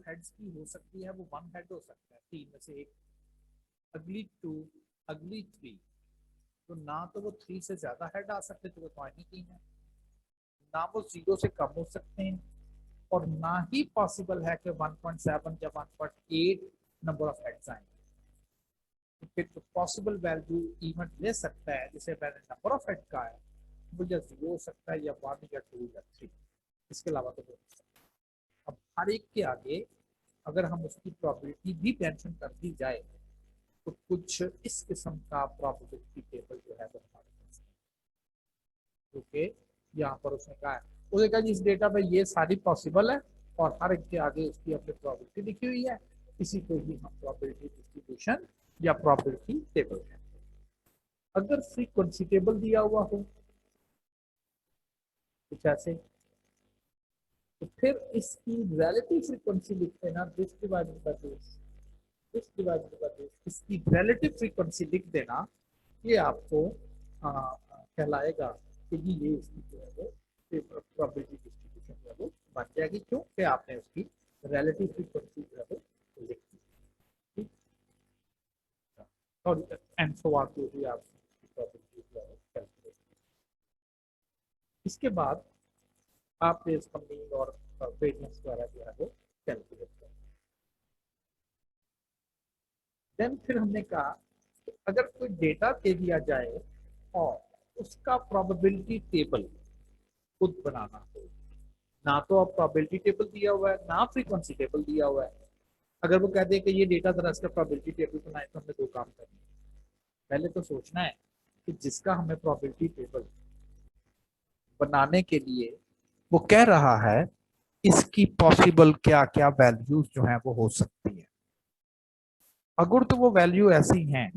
Heads की हो सकती है वो 1 हेड हो सकता है, 3 में से एक, अगली 2, अगली 3, तो ना तो वो 3 से ज्यादा हेड आ सकते तो वो पॉइंट ही 3 है, ना वो 0 से कम हो सकते हैं, और ना ही पॉसिबल है कि 1.7 या 1.8 नंबर ऑफ हेड्स आए। तो फिर तो पॉसिबल वैल्यू इवन ले सकता है, जैसे मैंने नंबर ऑफ हेड का है, वो या 0 हो सकता है या 1 या 2 या 3, इसके अलावा तो हो नहीं सकता। अब हर एक के आगे अगर हम उसकी प्रोबेबिलिटी भी मेंशन कर दी जाए तो कुछ इस किस्म का प्रोबेबिलिटी टेबल जो है वो हमारे पास है, क्योंकि यहाँ पर उसने कहा है, उसने कहा इस डेटा में ये सारी पॉसिबल है और हर एक के आगे उसकी अपनी प्रोबेबिलिटी लिखी हुई है, इसी को ही हम प्रोबेबिलिटी डिस्ट्रीब्यूशन या प्रोबेबिलिटी टेबल कहते हैं। अगर फ्रीक्वेंसी टेबल दिया हुआ हो कुछ ऐसे, तो फिर इसकी रिलेटिव फ्रीक्वेंसी लिख देना, this divided by this, this divided by this, इसकी रिलेटिव फ्रीक्वेंसी लिख देना, ये आपको कहलाएगा कि जी ये इसकी जो है वो प्रोबेबिलिटी डिस्ट्रीब्यूशन जो है वो बन जाएगी, क्योंकि आपने उसकी रिलेटिव फ्रीक्वेंसी जो है वो लिख दी, ठीक, और एंड सो ऑन जो भी आप प्रोबेबिलिटी जो है वो कैलकुलेट। इसके बाद आप इसका मीन और वेरिएंस द्वारा जो है वो कैलकुलेट करें। देन फिर हमने कहा कि अगर कोई डेटा दे दिया जाए और उसका प्रोबेबिलिटी टेबल खुद बनाना हो, ना तो अब प्रोबेबिलिटी टेबल दिया हुआ है ना फ्रीक्वेंसी टेबल दिया हुआ है, अगर वो कह दे कि ये डेटा जरा इसका प्रोबेबिलिटी टेबल बनाए, तो हमने 2 काम करने। पहले तो सोचना है कि जिसका हमें प्रोबेबिलिटी टेबल बनाने के लिए वो कह रहा है इसकी पॉसिबल क्या क्या वैल्यूज जो है वो हो सकती है। अगर तो वो वैल्यू ऐसी हैं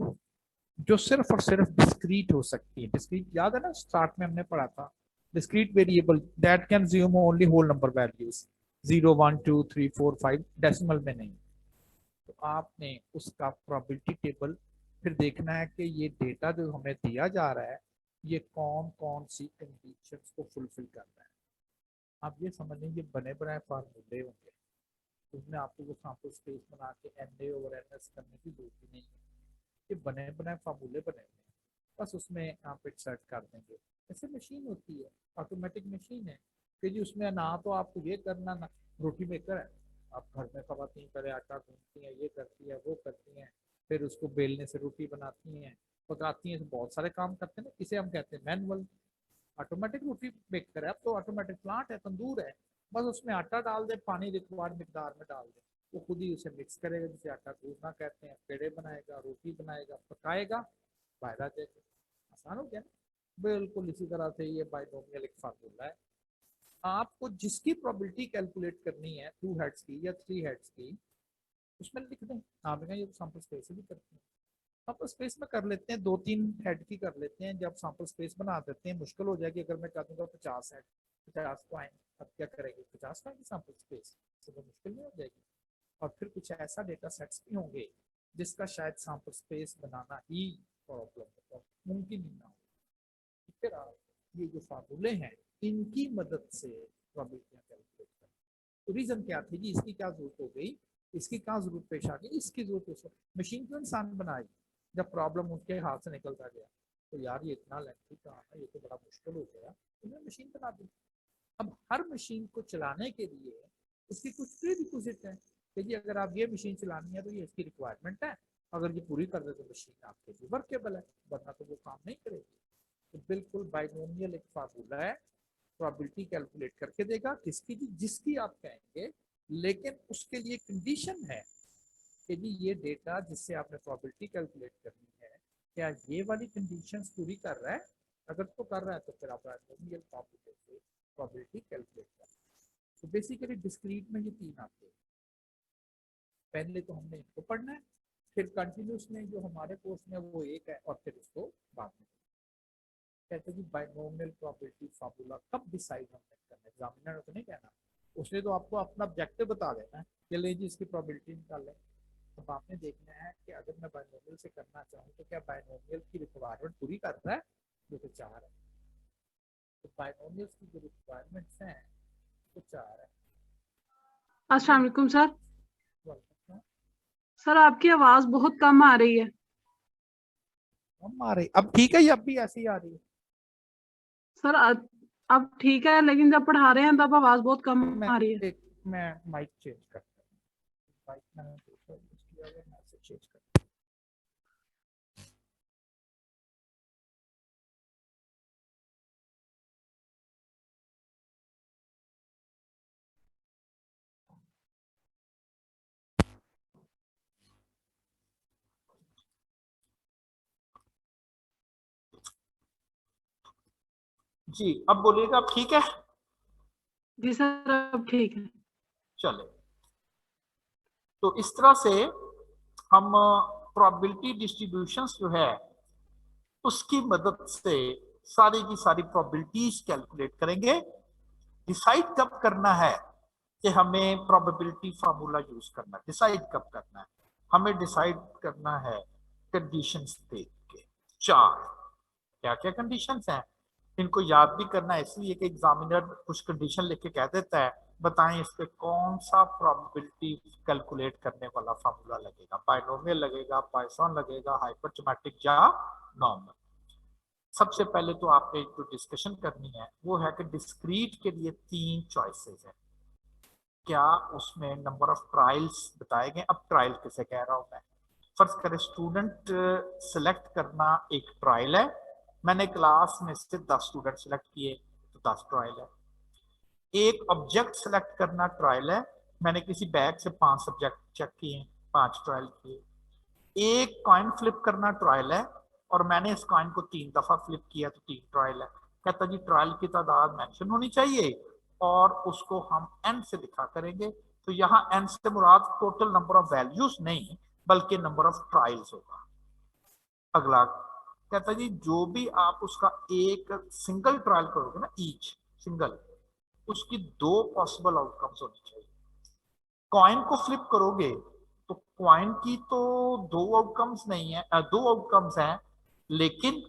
जो सिर्फ और सिर्फ डिस्क्रीट हो सकती है, डिस्क्रीट याद है ना स्टार्ट में हमने पढ़ा था, discrete variable that can assume only whole number values 0 1 2 3 4 5, decimal में नहीं। तो आपने उसका प्रोबेबिलिटी टेबल फिर देखना है कि ये डेटा जो हमें दिया जा रहा है ये कौन कौन सी कंडीशंस को फुलफिल कर रहा है। आप ये समझ लें ये बने बनाए फार्मूले होंगे, उसमें आपको वो सैंपल स्पेस बना के N A over N S करने की जरूरत ही नहीं है, ये बने बनाए फार्मूले बने हुए हैं, बस उसमें आप इंसर्ट कर देंगे। ऐसे मशीन होती है, ऑटोमेटिक मशीन है कि जी उसमें ना तो आपको ये करना ना, रोटी मेकर है, आप घर में खवाती करें, आटा गूंथती हैं, ये करती है वो करती हैं, फिर उसको बेलने से रोटी बनाती हैं, पकाती हैं, तो बहुत सारे काम करते हैं ना, इसे हम कहते हैं मैनुअल। ऑटोमेटिक रोटी मेकर है, अब तो ऑटोमेटिक प्लांट है, तंदूर है, बस उसमें आटा डाल दे, पानी रिक्वायर्ड मिकदार में डाल दे, वो खुद ही उसे मिक्स करेगा, जिसे आटा गूंदना कहते हैं, पेड़े बनाएगा, रोटी बनाएगा, पकाएगा, बाहर आ जाएगा। आसान हो गया ना। बिल्कुल इसी तरह से ये बाइनोमियल एक फार्मूला है। आपको जिसकी प्रोबेबिलिटी कैलकुलेट करनी है 2 हेड्स की या 3 हेड्स की, उसमें लिख दें। आपने ये सैंपल स्पेस से भी करते हैं, सैंपल स्पेस में कर लेते हैं, 2-3 हेड की कर लेते हैं, जब सैंपल स्पेस बना देते हैं मुश्किल हो जाएगी अगर मैं कह दूंगा 50 हेड, 50 को आएंगे, अब क्या करेंगे, 50 का सैंपल स्पेस तो मुश्किल नहीं हो जाएगी। और फिर कुछ ऐसा डेटा सेट्स भी होंगे जिसका शायद सैंपल स्पेस बनाना ही प्रॉब्लम मुमकिन ही ना हो, फिर आप ये जो फार्मूले हैं इनकी मदद से प्रोबेबिलिटियां कैलकुलेट करें। तो रीजन क्या थी जी, इसकी क्या जरूरत हो गई, इसकी क्या जरूरत पेश आ गई, इसकी जरूरत है, मशीन क्यों इंसान बनाई, जब प्रॉब्लम उसके हाथ से निकलता गया तो यार ये इतना लेंथी काम है, ये तो बड़ा मुश्किल हो गया, उन्होंने मशीन बना दी। अब हर मशीन को चलाने के लिए उसकी कुछ प्री रिक्विजिट है कि जी अगर आप ये मशीन चलानी है तो ये इसकी रिक्वायरमेंट है, अगर ये पूरी कर दे तो मशीन आपके लिए वर्केबल है, वरना तो वो काम नहीं करेगी। तो बिल्कुल बाइनोमियल एक फार्मूला है, प्रोबेबिलिटी कैलकुलेट करके देगा, किसकी, जिसकी आप कहेंगे, लेकिन उसके लिए कंडीशन है कि जी ये डेटा जिससे आपने प्रोबेबिलिटी कैलकुलेट करनी है क्या ये वाली कंडीशंस पूरी कर रहा है, अगर तो कर रहा है तो फिर आप बाइनोमियल फार्मूले से प्रोबेबिलिटी कैलकुलेट कर। तो बेसिकली डिस्क्रीट में ये 3 आते हैं, पहले तो हमने इनको पढ़ना है, फिर कंटिन्यूस में जो हमारे कोर्स में वो एक है, और फिर इसको बाद में कहते हैं कि बाइनोमियल प्रोबेबिलिटी फार्मूला कब डिसाइड हमने करना है, एग्जामिनर ने तो नहीं कहना, उसने तो आपको अपना ऑब्जेक्टिव बता देना है कि ले जी इसकी प्रोबेबिलिटी निकालें। अब आपने देखना है कि अगर मैं बाइनोमियल से करना चाहूँ तो क्या बाइनोमियल की रिक्वायरमेंट पूरी कर रहा है, जो कि 4 है, तो बाइनोमियल की जो रिक्वायरमेंट्स हैं वो 4 है। अस्सलाम वालेकुम सर। सर आपकी आवाज बहुत कम आ रही है। कम आ रही, अब ठीक है, ये अब भी ऐसी आ रही है? सर अब ठीक है, लेकिन जब पढ़ा रहे हैं तब आवाज बहुत कम मैं आ रही है। मैं माइक चेंज करता हूँ। माइक मैंने दूसरा यूज किया हुआ, मैं इसे चेंज करता हूँ। जी अब बोलिएगा, अब ठीक है? जी सर अब ठीक है। चले, तो इस तरह से हम प्रोबेबिलिटी डिस्ट्रीब्यूशंस जो है उसकी मदद से सारी की सारी प्रोबेबिलिटीज कैलकुलेट करेंगे। डिसाइड कब करना है कि हमें प्रोबेबिलिटी फार्मूला यूज करना है, डिसाइड कब करना है? हमें डिसाइड करना है कंडीशंस देख के। चार, क्या क्या कंडीशंस हैं, इनको याद भी करना है, इसलिए कि एग्जामिनर कुछ कंडीशन लिख के कह देता है, बताएं इस पे कौन सा प्रोबेबिलिटी कैलकुलेट करने वाला फार्मूला लगेगा, बाइनोमियल लगेगा, पॉइसन लगेगा, हाइपरथमेटिक या नॉर्मल। सबसे पहले तो आपने जो डिस्कशन करनी है वो है कि डिस्क्रीट के लिए तीन चॉइसेस है, क्या उसमें नंबर ऑफ ट्रायल्स बताए गए? अब ट्रायल किसे कह रहा हूं मैं? फर्ज करें स्टूडेंट सिलेक्ट करना एक ट्रायल है, मैंने क्लास में से 10 स्टूडेंट सिलेक्ट किए तो 10 ट्रायल है। एक ऑब्जेक्ट सिलेक्ट करना ट्रायल है, मैंने किसी बैग से 5 सब्जेक्ट चेक किए, 5 ट्रायल किए। एक कॉइन फ्लिप करना ट्रायल है, और मैंने इस कॉइन को 3 दफा फ्लिप किया तो 3 ट्रायल है। कहता जी ट्रायल की तादाद मेंशन होनी चाहिए और उसको हम एन से लिखा करेंगे। तो यहाँ एन से मुराद टोटल नंबर ऑफ वैल्यूज नहीं बल्कि नंबर ऑफ ट्रायल्स होगा। अगला कहता जी जो भी आप उसका एक सिंगल ट्रायल करोगे ना, ईच सिंगल, उसकी 2 पॉसिबल आउटकम्स होनी चाहिए। कॉइन को फ्लिप करोगे तो कॉइन की तो 2 आउटकम्स नहीं है, 2 आउटकम्स हैं, लेकिन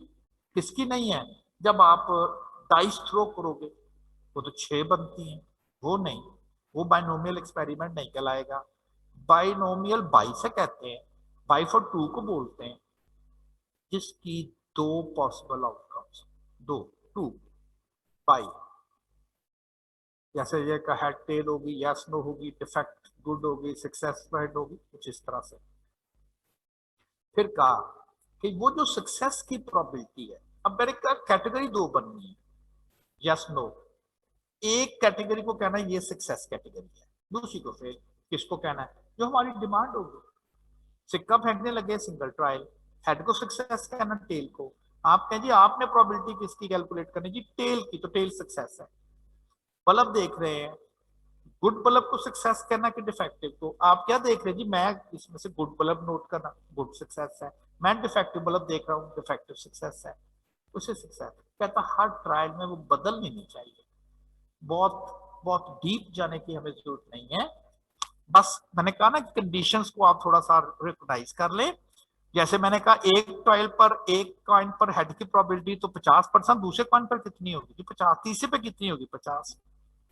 किसकी नहीं है? जब आप डाइस थ्रो करोगे वो तो 6 बनती हैं, वो नहीं, वो बाइनोमियल एक्सपेरिमेंट नहीं कहलाएगा। बाइनोमियल बाई से कहते हैं, बाई फॉर 2 को बोलते हैं, जिसकी 2 पॉसिबल आउटकम्स, 2 2 बाई, जैसे ये का हेड टेल होगी, यस नो होगी, डिफेक्ट गुड होगी, सक्सेस रेड होगी, कुछ इस तरह से। फिर कहा कि वो जो सक्सेस की प्रोबेबिलिटी है, अब मेरे का कैटेगरी 2 बननी है, यस नो। एक कैटेगरी को कहना है ये सक्सेस कैटेगरी है, दूसरी को फिर किसको कहना है? जो हमारी डिमांड होगी। सिक्का फेंकने लगे सिंगल ट्रायल, हेड को सक्सेस कहना, टेल को। आप कहें जी आपने प्रोबेबिलिटी किसकी कैलकुलेट करनी जी? टेल की, तो टेल सक्सेस है। बल्ब देख रहे हैं, गुड बल्ब को सक्सेस कहना कि डिफेक्टिव को? आप क्या देख रहे हैं जी? मैं इसमें से गुड बल्ब नोट करना, गुड सक्सेस है। मैं डिफेक्टिव बल्ब देख रहा हूँ, डिफेक्टिव सक्सेस है, उसे सक्सेस। कहता हर ट्रायल में वो बदल नहीं चाहिए। बहुत बहुत डीप जाने की हमें जरूरत नहीं है, बस मैंने कहा ना कि कंडीशंस को आप थोड़ा सा रिकॉग्नाइज कर लें। जैसे मैंने कहा एक ट्रायल पर एक कॉइन पर हेड की प्रोबेबिलिटी तो 50%, दूसरे कॉइन पर कितनी होगी जी? 50। तीसरे पे कितनी होगी? 50।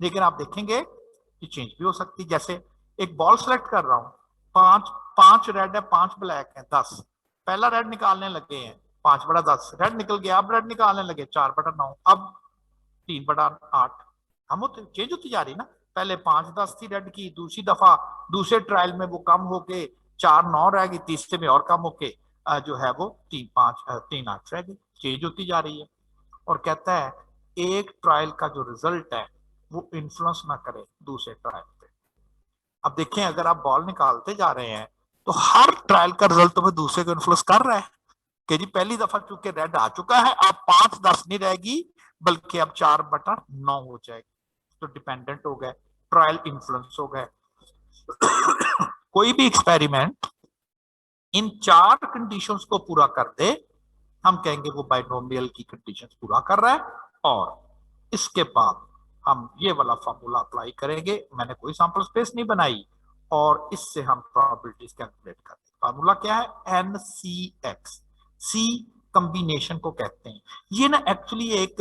लेकिन आप देखेंगे कि चेंज भी हो सकती है। जैसे एक बॉल सेलेक्ट कर रहा हूं, 5 रेड है, 5 ब्लैक है, 10। पहला रेड निकालने लगे हैं, 5/10 रेड निकल गया। अब रेड निकालने लगे, 4/9, अब 3/8। हम चेंज होती जा रही ना, पहले 5/10 थी रेड की, दूसरी दफा दूसरे ट्रायल में वो कम होके 4/9 रह गई, तीसरे में और कम होके जो है वो 3/8 रह गई, चेंज होती जा रही है। और कहता है एक ट्रायल का जो रिजल्ट है वो इन्फ्लुएंस ना करे दूसरे ट्रायल पे। अब देखें अगर आप बॉल निकालते जा रहे हैं तो हर ट्रायल का रिजल्ट तुम्हें दूसरे को इन्फ्लुएंस कर रहा है कि जी पहली दफा चूंकि रेड आ चुका है, अब 5/10 नहीं रहेगी बल्कि अब 4/9 हो जाएगी। तो डिपेंडेंट हो गए, ट्रायल इन्फ्लुएंस हो गए। कोई भी एक्सपेरिमेंट इन 4 कंडीशंस को पूरा कर दे, हम कहेंगे वो बाइनोमियल की कंडीशंस पूरा कर रहा है, और इसके बाद हम ये वाला फार्मूला अप्लाई करेंगे। मैंने कोई सैंपल स्पेस नहीं बनाई, और इससे हम प्रोबेबिलिटीज कैलकुलेट करते हैं। फार्मूला क्या है? NCX। सी कॉम्बिनेशन को कहते हैं। ये ना एक्चुअली एक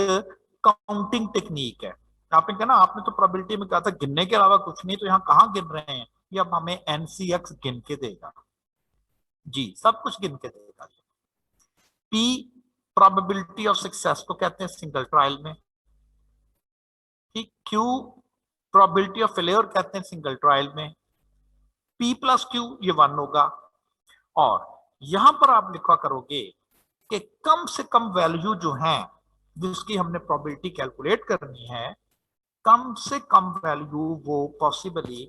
काउंटिंग टेक्निक है। आपने कहा ना, आपने तो प्रोबेबिलिटी में कहा था गिनने के अलावा कुछ नहीं, तो यहाँ कहाँ गिन रहे हैं? ये अब हमें NCX गिन के देगा। जी, सब कुछ गिन के देगा। पी प्रोबेबिलिटी ऑफ सक्सेस को कहते हैं सिंगल ट्रायल में, ठीक। क्यू प्रोबेबिलिटी ऑफ फेलियर कहते हैं सिंगल ट्रायल में। पी प्लस क्यू ये 1 होगा। और यहां पर आप लिखा करोगे कि कम से कम वैल्यू जो है जिसकी हमने प्रोबेबिलिटी कैलकुलेट करनी है, कम से कम वैल्यू वो पॉसिबली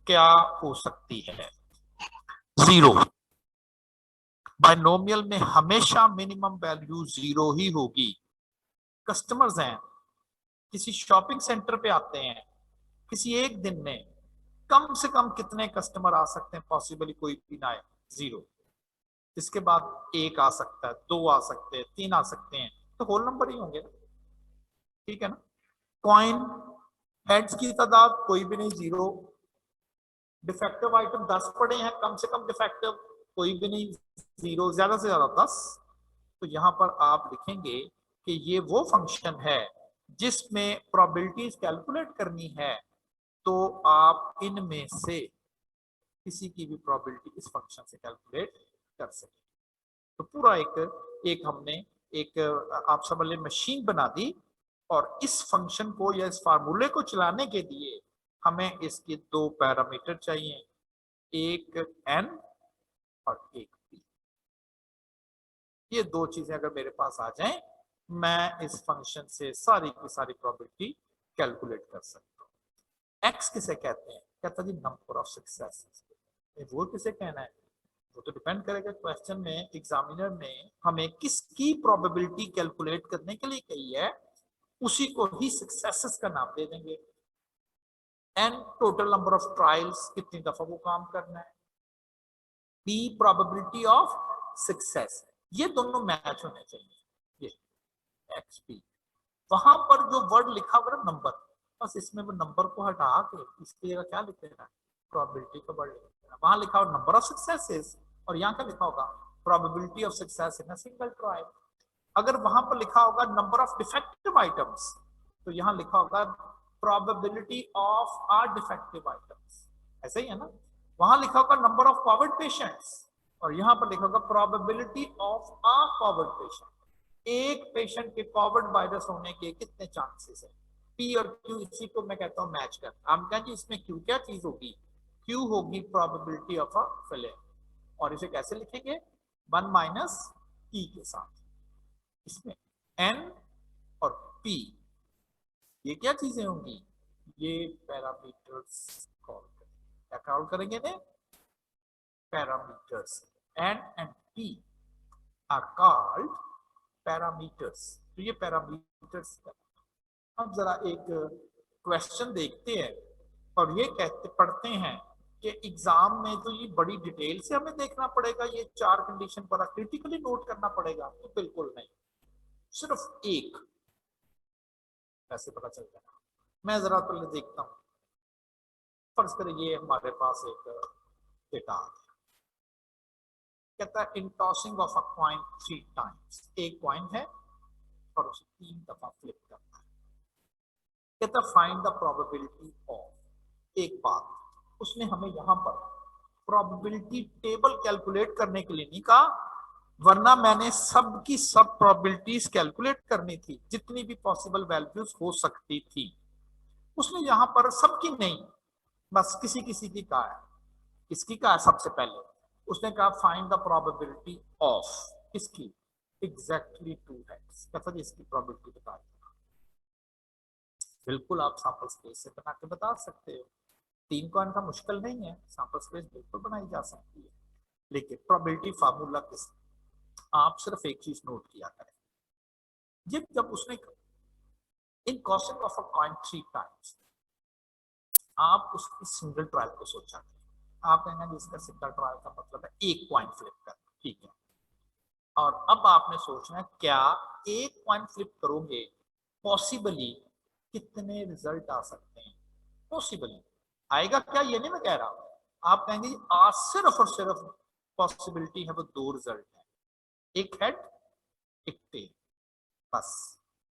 क्या हो सकती है, 0। बाइनोमियल में हमेशा मिनिमम वैल्यू 0 ही होगी। कस्टमर्स हैं, किसी शॉपिंग सेंटर पे आते हैं, किसी एक दिन में कम से कम कितने कस्टमर आ सकते हैं, पॉसिबली कोई भी ना आए, 0। इसके बाद 1 आ सकता है, 2 आ सकते हैं, 3 आ सकते हैं, तो होल नंबर ही होंगे ना, ठीक है ना। कॉइन हेड्स की तादाद कोई भी नहीं, 0। डिफेक्टिव आइटम 10 पड़े हैं, कम से कम डिफेक्टिव कोई भी नहीं, 0। ज्यादा से ज्यादा 10। तो यहां पर आप लिखेंगे कि ये वो फंक्शन है जिसमें प्रोबेबिलिटीज कैलकुलेट करनी है, तो आप इनमें से किसी की भी प्रोबेबिलिटी इस फंक्शन से कैलकुलेट कर सकें। तो पूरा एक हमने एक आप समझ लें मशीन बना दी, और इस फंक्शन को या इस फार्मूले को चलाने के लिए हमें इसके 2 पैरामीटर चाहिए, एक n और एक p। ये 2 चीजें अगर मेरे पास आ जाएं, मैं इस फंक्शन से सारी की सारी प्रोबेबिलिटी कैलकुलेट कर सकता हूँ। x किसे कहते हैं, कहता जी नंबर ऑफ सक्सेस। वो किसे कहना है, वो तो डिपेंड करेगा क्वेश्चन में, एग्जामिनर ने हमें किसकी प्रोबेबिलिटी कैलकुलेट करने के लिए कही है, उसी को ही सक्सेसेस का नाम दे देंगे। n total number of trials, कितनी दफा वो काम करना है। p प्रोबेबिलिटी ऑफ सक्सेस, ये दोनों मैच होने चाहिए। ये xp, वहां पर जो वर्ड लिखा हुआ है नंबर, बस इसमें वो नंबर को हटा के इसकी जगह क्या लिख देना, प्रोबेबिलिटी का वर्ड लिख देना। वहां लिखा हुआ नंबर ऑफ सक्सेसेस, और यहाँ क्या लिखा होगा, probability of success in a single trial. अगर वहां पर लिखा होगा नंबर ऑफ डिफेक्टिव आइटम्स, तो यहाँ लिखा होगा probability of R defective items, ऐसे ही है ना। वहां लिखा होगा नंबर ऑफ कवर्ड पेशेंट्स, और यहाँ पर लिखा होगा probability of a Covid patient. एक पेशेंट के कवर्ड वायरस होने के कितने चांसेस है। पी और क्यू, इसी को मैं कहता हूँ मैच कर। हम कहें इसमें क्यू क्या चीज होगी, क्यू होगी प्रोबेबिलिटी ऑफ अ फेलियर, और इसे कैसे लिखेंगे, 1 माइनस ई के साथ। इसमें n और p ये क्या चीजें होंगी, ये पैरामीटर्स कॉल करेंगे। क्या कॉल करेंगे ने, parameters. n and p are called parameters। तो ये पैरामीटर्स। अब जरा एक क्वेश्चन देखते हैं, और ये कहते पढ़ते हैं कि एग्जाम में तो ये बड़ी डिटेल से हमें देखना पड़ेगा, ये 4 कंडीशन बड़ा क्रिटिकली नोट करना पड़ेगा, तो बिल्कुल नहीं, सिर्फ एक ऐसे पता चल जाएगा। मैं जरा पहले देखता हूँ, फर्ज करें ये हमारे पास एक डेटा आ गया, कहता है in tossing of a coin 3 times, एक कॉइन है और उसे 3 दफा फ्लिप करना है। कहता फाइंड द प्रोबेबिलिटी ऑफ, एक बात, उसने हमें यहां पर प्रोबेबिलिटी टेबल कैलकुलेट करने के लिए नहीं कहा, वरना मैंने सब की सब प्रोबेबिलिटीज कैलकुलेट करनी थी, जितनी भी पॉसिबल वैल्यूज हो सकती थी। उसने यहां पर सबकी नहीं, बस किसी किसी की कहा है। किसकी कहा है, सबसे पहले उसने कहा फाइंड द प्रोबेबिलिटी ऑफ, किसकी, एग्जैक्टली 2 हेड्स। कहता जी इसकी प्रोबेबिलिटी बता देना। बिल्कुल आप सैंपल स्पेस से बना के बता सकते हो, 3 कॉइन का मुश्किल नहीं है, सैंपल स्पेस बिल्कुल बनाई जा सकती है। लेकिन प्रोबेबिलिटी फार्मूला किस, आप सिर्फ एक चीज नोट किया करें, जब उसने in costing of a coin 3 times, आप उसकी सिंगल ट्रायल को सोचा करें। आप कहना जिसका सिंगल ट्रायल का मतलब है एक कॉइन फ्लिप करना, ठीक है। और अब आपने सोचना है क्या एक कॉइन फ्लिप करोगे पॉसिबली कितने रिजल्ट आ सकते हैं, पॉसिबली आएगा क्या, ये नहीं मैं कह रहा। आप कहेंगे आज सिर्फ और सिर्फ पॉसिबिलिटी है वो 2 रिजल्ट है, एक हेड एक टेल, बस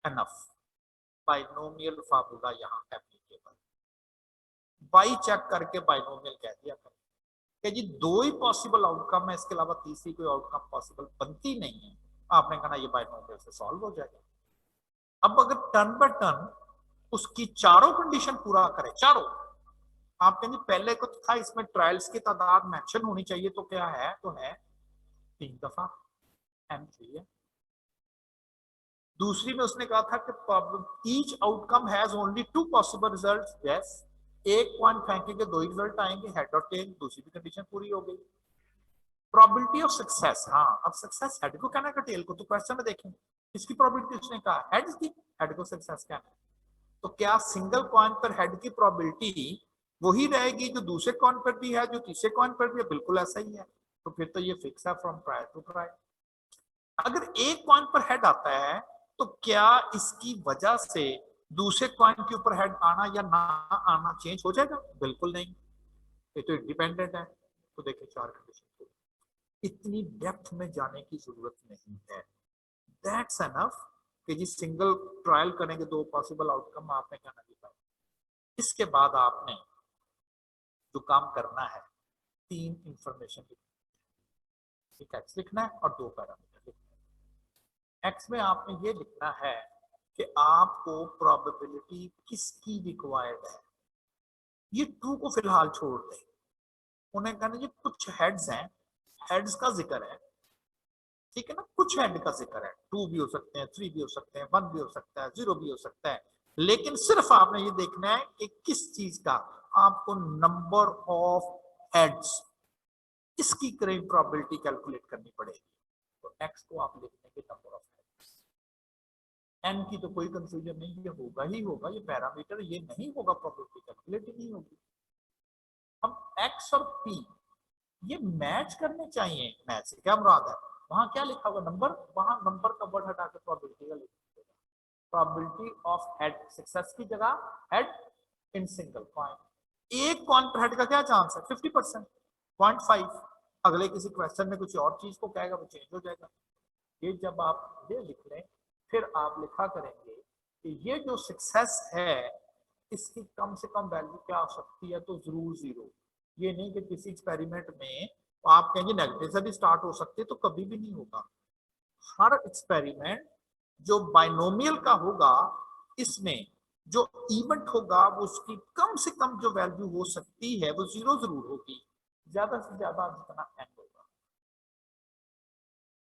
एनफ। बाइनोमियल फार्मूला यहां एप्लीकेबल, बाई चेक करके बाइनोमियल कह दिया करें। कि जी दो ही पॉसिबल आउटकम है, इसके अलावा तीसरी कोई आउटकम पॉसिबल बनती नहीं है, आपने कहा ये बाइनोमियल से सॉल्व हो जाएगा। अब अगर टर्न बाय टर्न उसकी चारों कंडीशन पूरा करे, चारों, आप कहेंगे पहले को था इसमें ट्रायल्स की तादाद मेंशन होनी चाहिए, तो क्या है, तो है 3 दफा, M3 है। दूसरी में उसने कहा था कि each outcome has only 2 possible results, yes, एक पॉइंट फेंकेंगे 2 ही रिजल्ट आएंगे, हेड और टेल, दूसरी भी कंडीशन पूरी हो गई। प्रोबेबिलिटी ऑफ सक्सेस, हाँ अब सक्सेस हेड को कहना है टेल को, तो क्वेश्चन में देखेंगे इसकी प्रोबेबिलिटी उसने कहा हेड की, हेड को सक्सेस कहना है, तो क्या सिंगल कॉइन पर हेड की प्रोबेबिलिटी वही रहेगी जो दूसरे कॉइन पर भी है, जो तीसरे कॉइन पर भी है? बिल्कुल ऐसा ही है, तो फिर तो ये फिक्स है फ्रॉम ट्रायल टू ट्रायल। अगर एक कॉइन पर हेड आता है तो क्या इसकी वजह से दूसरे कॉइन के ऊपर हेड आना या ना आना चेंज हो जाएगा? बिल्कुल नहीं, ये तो इंडिपेंडेंट है। तो देखिए 4 कंडीशन, इतनी डेप्थ में जाने की जरूरत नहीं है, दैट्स एनफ कि जी सिंगल ट्रायल करेंगे 2 पॉसिबल आउटकम आपने कहना दिखाया। इसके बाद आपने जो काम करना है 3 इंफॉर्मेशन लिखनी, एक एक्स लिखना है और 2 पैरामीटर लिखना है। एक्स में आपने ये लिखना है कि आपको प्रोबेबिलिटी किसकी रिक्वायर्ड है, ये 2 को फिलहाल छोड़ दें, उन्हें कहना जी कुछ हेड्स हैं, हेड्स का जिक्र है, ठीक है ना, कुछ हेड का जिक्र है, 2 भी हो सकते हैं, 3 भी हो सकते हैं, 1 भी हो सकता है, 0 भी हो सकता है, लेकिन सिर्फ आपने ये देखना है कि किस चीज का, आपको नंबर ऑफ हेड्स, इसकी करेंट प्रोबेबिलिटी कैलकुलेट करनी पड़ेगी। तो एक्स को आप लिख देंगे नंबर ऑफ हेड्स, एन की तो कोई कंफ्यूजन नहीं, ये होगा ही होगा, ये पैरामीटर, ये नहीं होगा प्रोबेबिलिटी कैलकुलेट ही नहीं होगी। अब एक्स और पी ये मैच करने चाहिए, मैच से क्या मुराद है, वहां क्या लिखा होगा नंबर, वहां नंबर का वर्ड हटा के प्रोबेबिलिटी का लिखा, प्रोबेबिलिटी ऑफ हेड, सक्सेस की जगह हेड इन सिंगल कॉइन, एक कॉइन पर हेड का क्या चांस है 50%, 0.5, अगले किसी क्वेश्चन में कुछ और चीज को कहेगा वो चेंज हो जाएगा। ये जब आप ये लिख लें फिर आप लिखा करेंगे कि ये जो सक्सेस है इसकी कम से कम वैल्यू क्या हो सकती है, तो जरूर 0, ये नहीं कि किसी एक्सपेरिमेंट में आप कहेंगे नेगेटिव से भी स्टार्ट हो सकते, तो कभी भी नहीं होगा। हर एक्सपेरिमेंट जो बाइनोमियल का होगा इसमें जो इवेंट होगा वो उसकी कम से कम जो वैल्यू हो सकती है वो 0 जरूर होगी, ज्यादा से ज्यादा जितना एन होगा।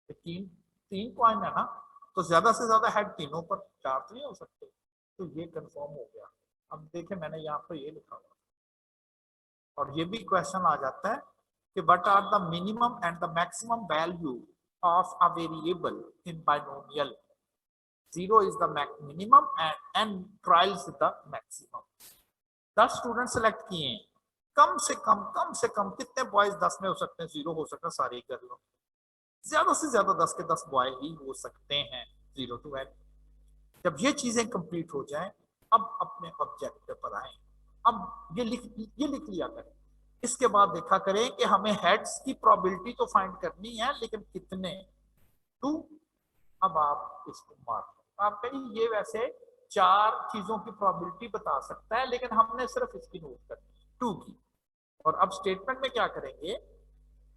3 कॉइन है ना, तो ज्यादा से ज्यादा हेड तीनों पर, 4 तो नहीं हो सकते, तो ये कंफर्म हो गया। अब देखें मैंने यहाँ पर ये लिखा हुआ, और ये भी क्वेश्चन आ जाता है कि what are the minimum and the maximum value of a variable in binomial, 0 is the minimum and n trials is the maximum। 10 student select किए हैं, कम से कम कितने बॉयज 10 में हो सकते हैं, 0 हो सकता है, सारे कर लो, ज्यादा से ज्यादा 10 के 10 बॉय ही हो सकते हैं 0 to n। जब ये चीजें कंप्लीट हो जाएं अब अपने ऑब्जेक्टिव पर आए, अब ये लिख लिया करें, इसके बाद देखा करें कि हमें हेड्स की प्रोबेबिलिटी तो फाइंड करनी है लेकिन कितने, 2। अब आप इसको मार्क, आप कहेंगे ये वैसे 4 चीजों की प्रोबेबिलिटी बता सकता है लेकिन हमने सिर्फ इसकी नोट करनी है 2 की। और अब स्टेटमेंट में क्या करेंगे,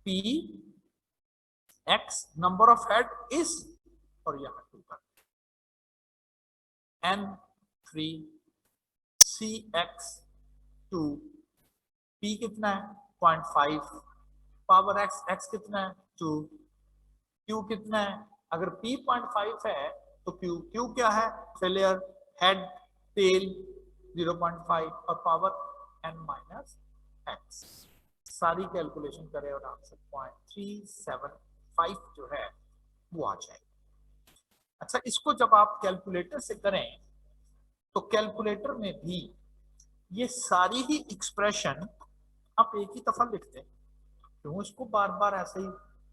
P X number of head is, और यहां 2 कर N3 CX 2, P कितना है 0.5, पावर X, X कितना है 2, Q कितना है, अगर P 0.5 है तो Q क्या है, फेलियर, हेड, टेल 0.5 और पावर n माइनस एक्स। सारी कैलकुलेशन करें और आंसर 0.375 जो है वो आ जाएगा। अच्छा, इसको जब आप कैलकुलेटर से करें तो कैलकुलेटर में भी ये सारी ही एक्सप्रेशन आप एक ही दफा लिखते हैं, क्यों इसको बार बार ऐसे ही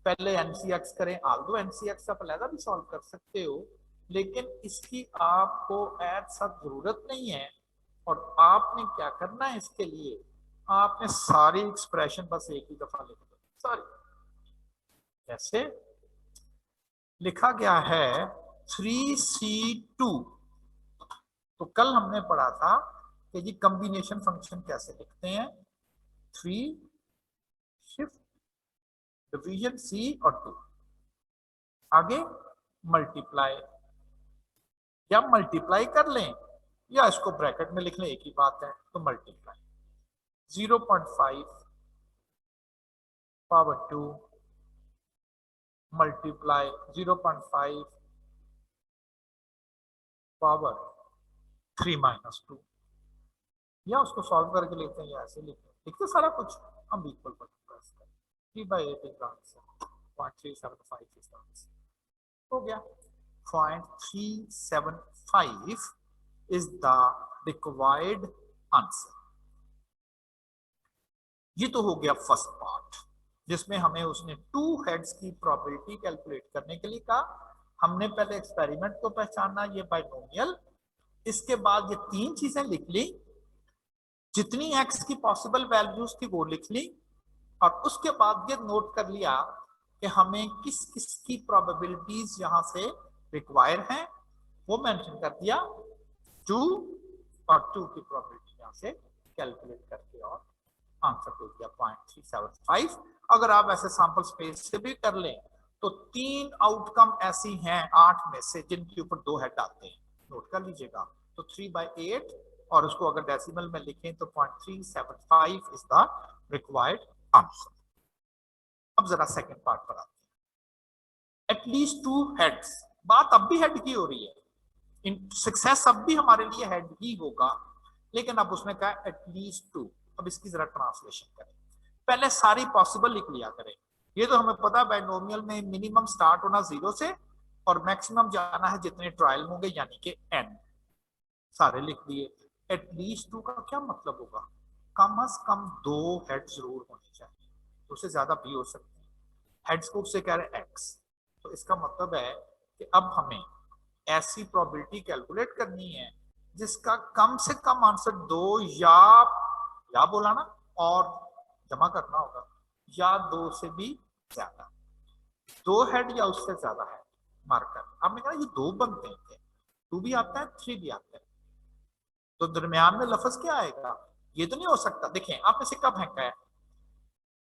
पहले एनसीएक्स करें, आल्दो एनसीएक्स आप अलग भी सॉल्व कर सकते हो लेकिन इसकी आपको एज सच जरूरत नहीं है। और आपने क्या करना है इसके लिए, आपने सारी एक्सप्रेशन बस एक ही दफा लिख दो सारी, जैसे लिखा गया है 3C2, तो कल हमने पढ़ा था कि जी कॉम्बिनेशन फंक्शन कैसे लिखते हैं, 3 शिफ्ट डिवीजन सी और 2, आगे मल्टीप्लाई, या मल्टीप्लाई कर लें या इसको ब्रैकेट में लिख लें, एक ही बात है। तो multiply 0.5 power 2 multiply 0.5 power 3 minus 2, या उसको सॉल्व करके लेते हैं या ऐसे लिखते सारा कुछ हम इक्वल पर 3/8 इज आंसर, 0.375 इज आंसर। हो गया 0.375 is the required answer। ये तो हो गया फर्स्ट पार्ट, जिसमें हमें उसने 2 हेड्स की प्रोबेबिलिटी कैलकुलेट करने के लिए कहा। हमने पहले एक्सपेरिमेंट को पहचाना, ये बाइनोमियल, इसके बाद ये 3 चीजें लिख ली, जितनी एक्स की पॉसिबल वैल्यूज थी वो लिख ली, और उसके बाद ये नोट कर लिया कि हमें किस किस की प्रोबेबिलिटीज यहां से रिक्वायर हैं, वो मेंशन कर दिया। 2 और 2 की प्रोबेबिलिटी यहां से कैलकुलेट करके और आंसर दे दिया 0.375। अगर आप ऐसे सैंपल स्पेस से भी कर लें तो 3 आउटकम ऐसी हैं 8 में से जिनके ऊपर 2 हेड आते हैं, नोट कर लीजिएगा। तो 3/8 और उसको अगर डेसिमल में लिखें तो 0.375 इज द रिक्वायर्ड आंसर। अब जरा सेकंड पार्ट पर आते हैं। एटलीस्ट 2 हेड्स, बात अब भी हेड की हो रही है, इन सक्सेस अब भी हमारे लिए हेड ही होगा, लेकिन अब उसने कहा एटलीस्ट 2। अब इसकी जरा ट्रांसलेशन करें, पहले सारी पॉसिबल लिख लिया करें। ये तो हमें पता है बाइनोमियल में मिनिमम स्टार्ट होना 0 से और मैक्सिमम जाना है जितने ट्रायल होंगे यानी कि n, सारे लिख दिए। एटलीस्ट 2 का क्या मतलब होगा, कम अज कम 2 हेड जरूर होने चाहिए, उससे ज्यादा भी हो सकते हैं। हेड्स को उससे कह रहे x, तो इसका मतलब है कि अब हमें ऐसी प्रोबेबिलिटी कैलकुलेट करनी है जिसका कम से कम आंसर 2 या बोला ना, और जमा करना होगा, या 2 से भी ज्यादा, 2 हेड या उससे ज्यादा है मार्कर। आपने कहा ये 2 बनते हैं, 2 भी आता है 3 भी आता है, तो दरमियान में लफ्ज क्या आएगा, ये तो नहीं हो सकता। देखें आपने सिक्का फेंका है,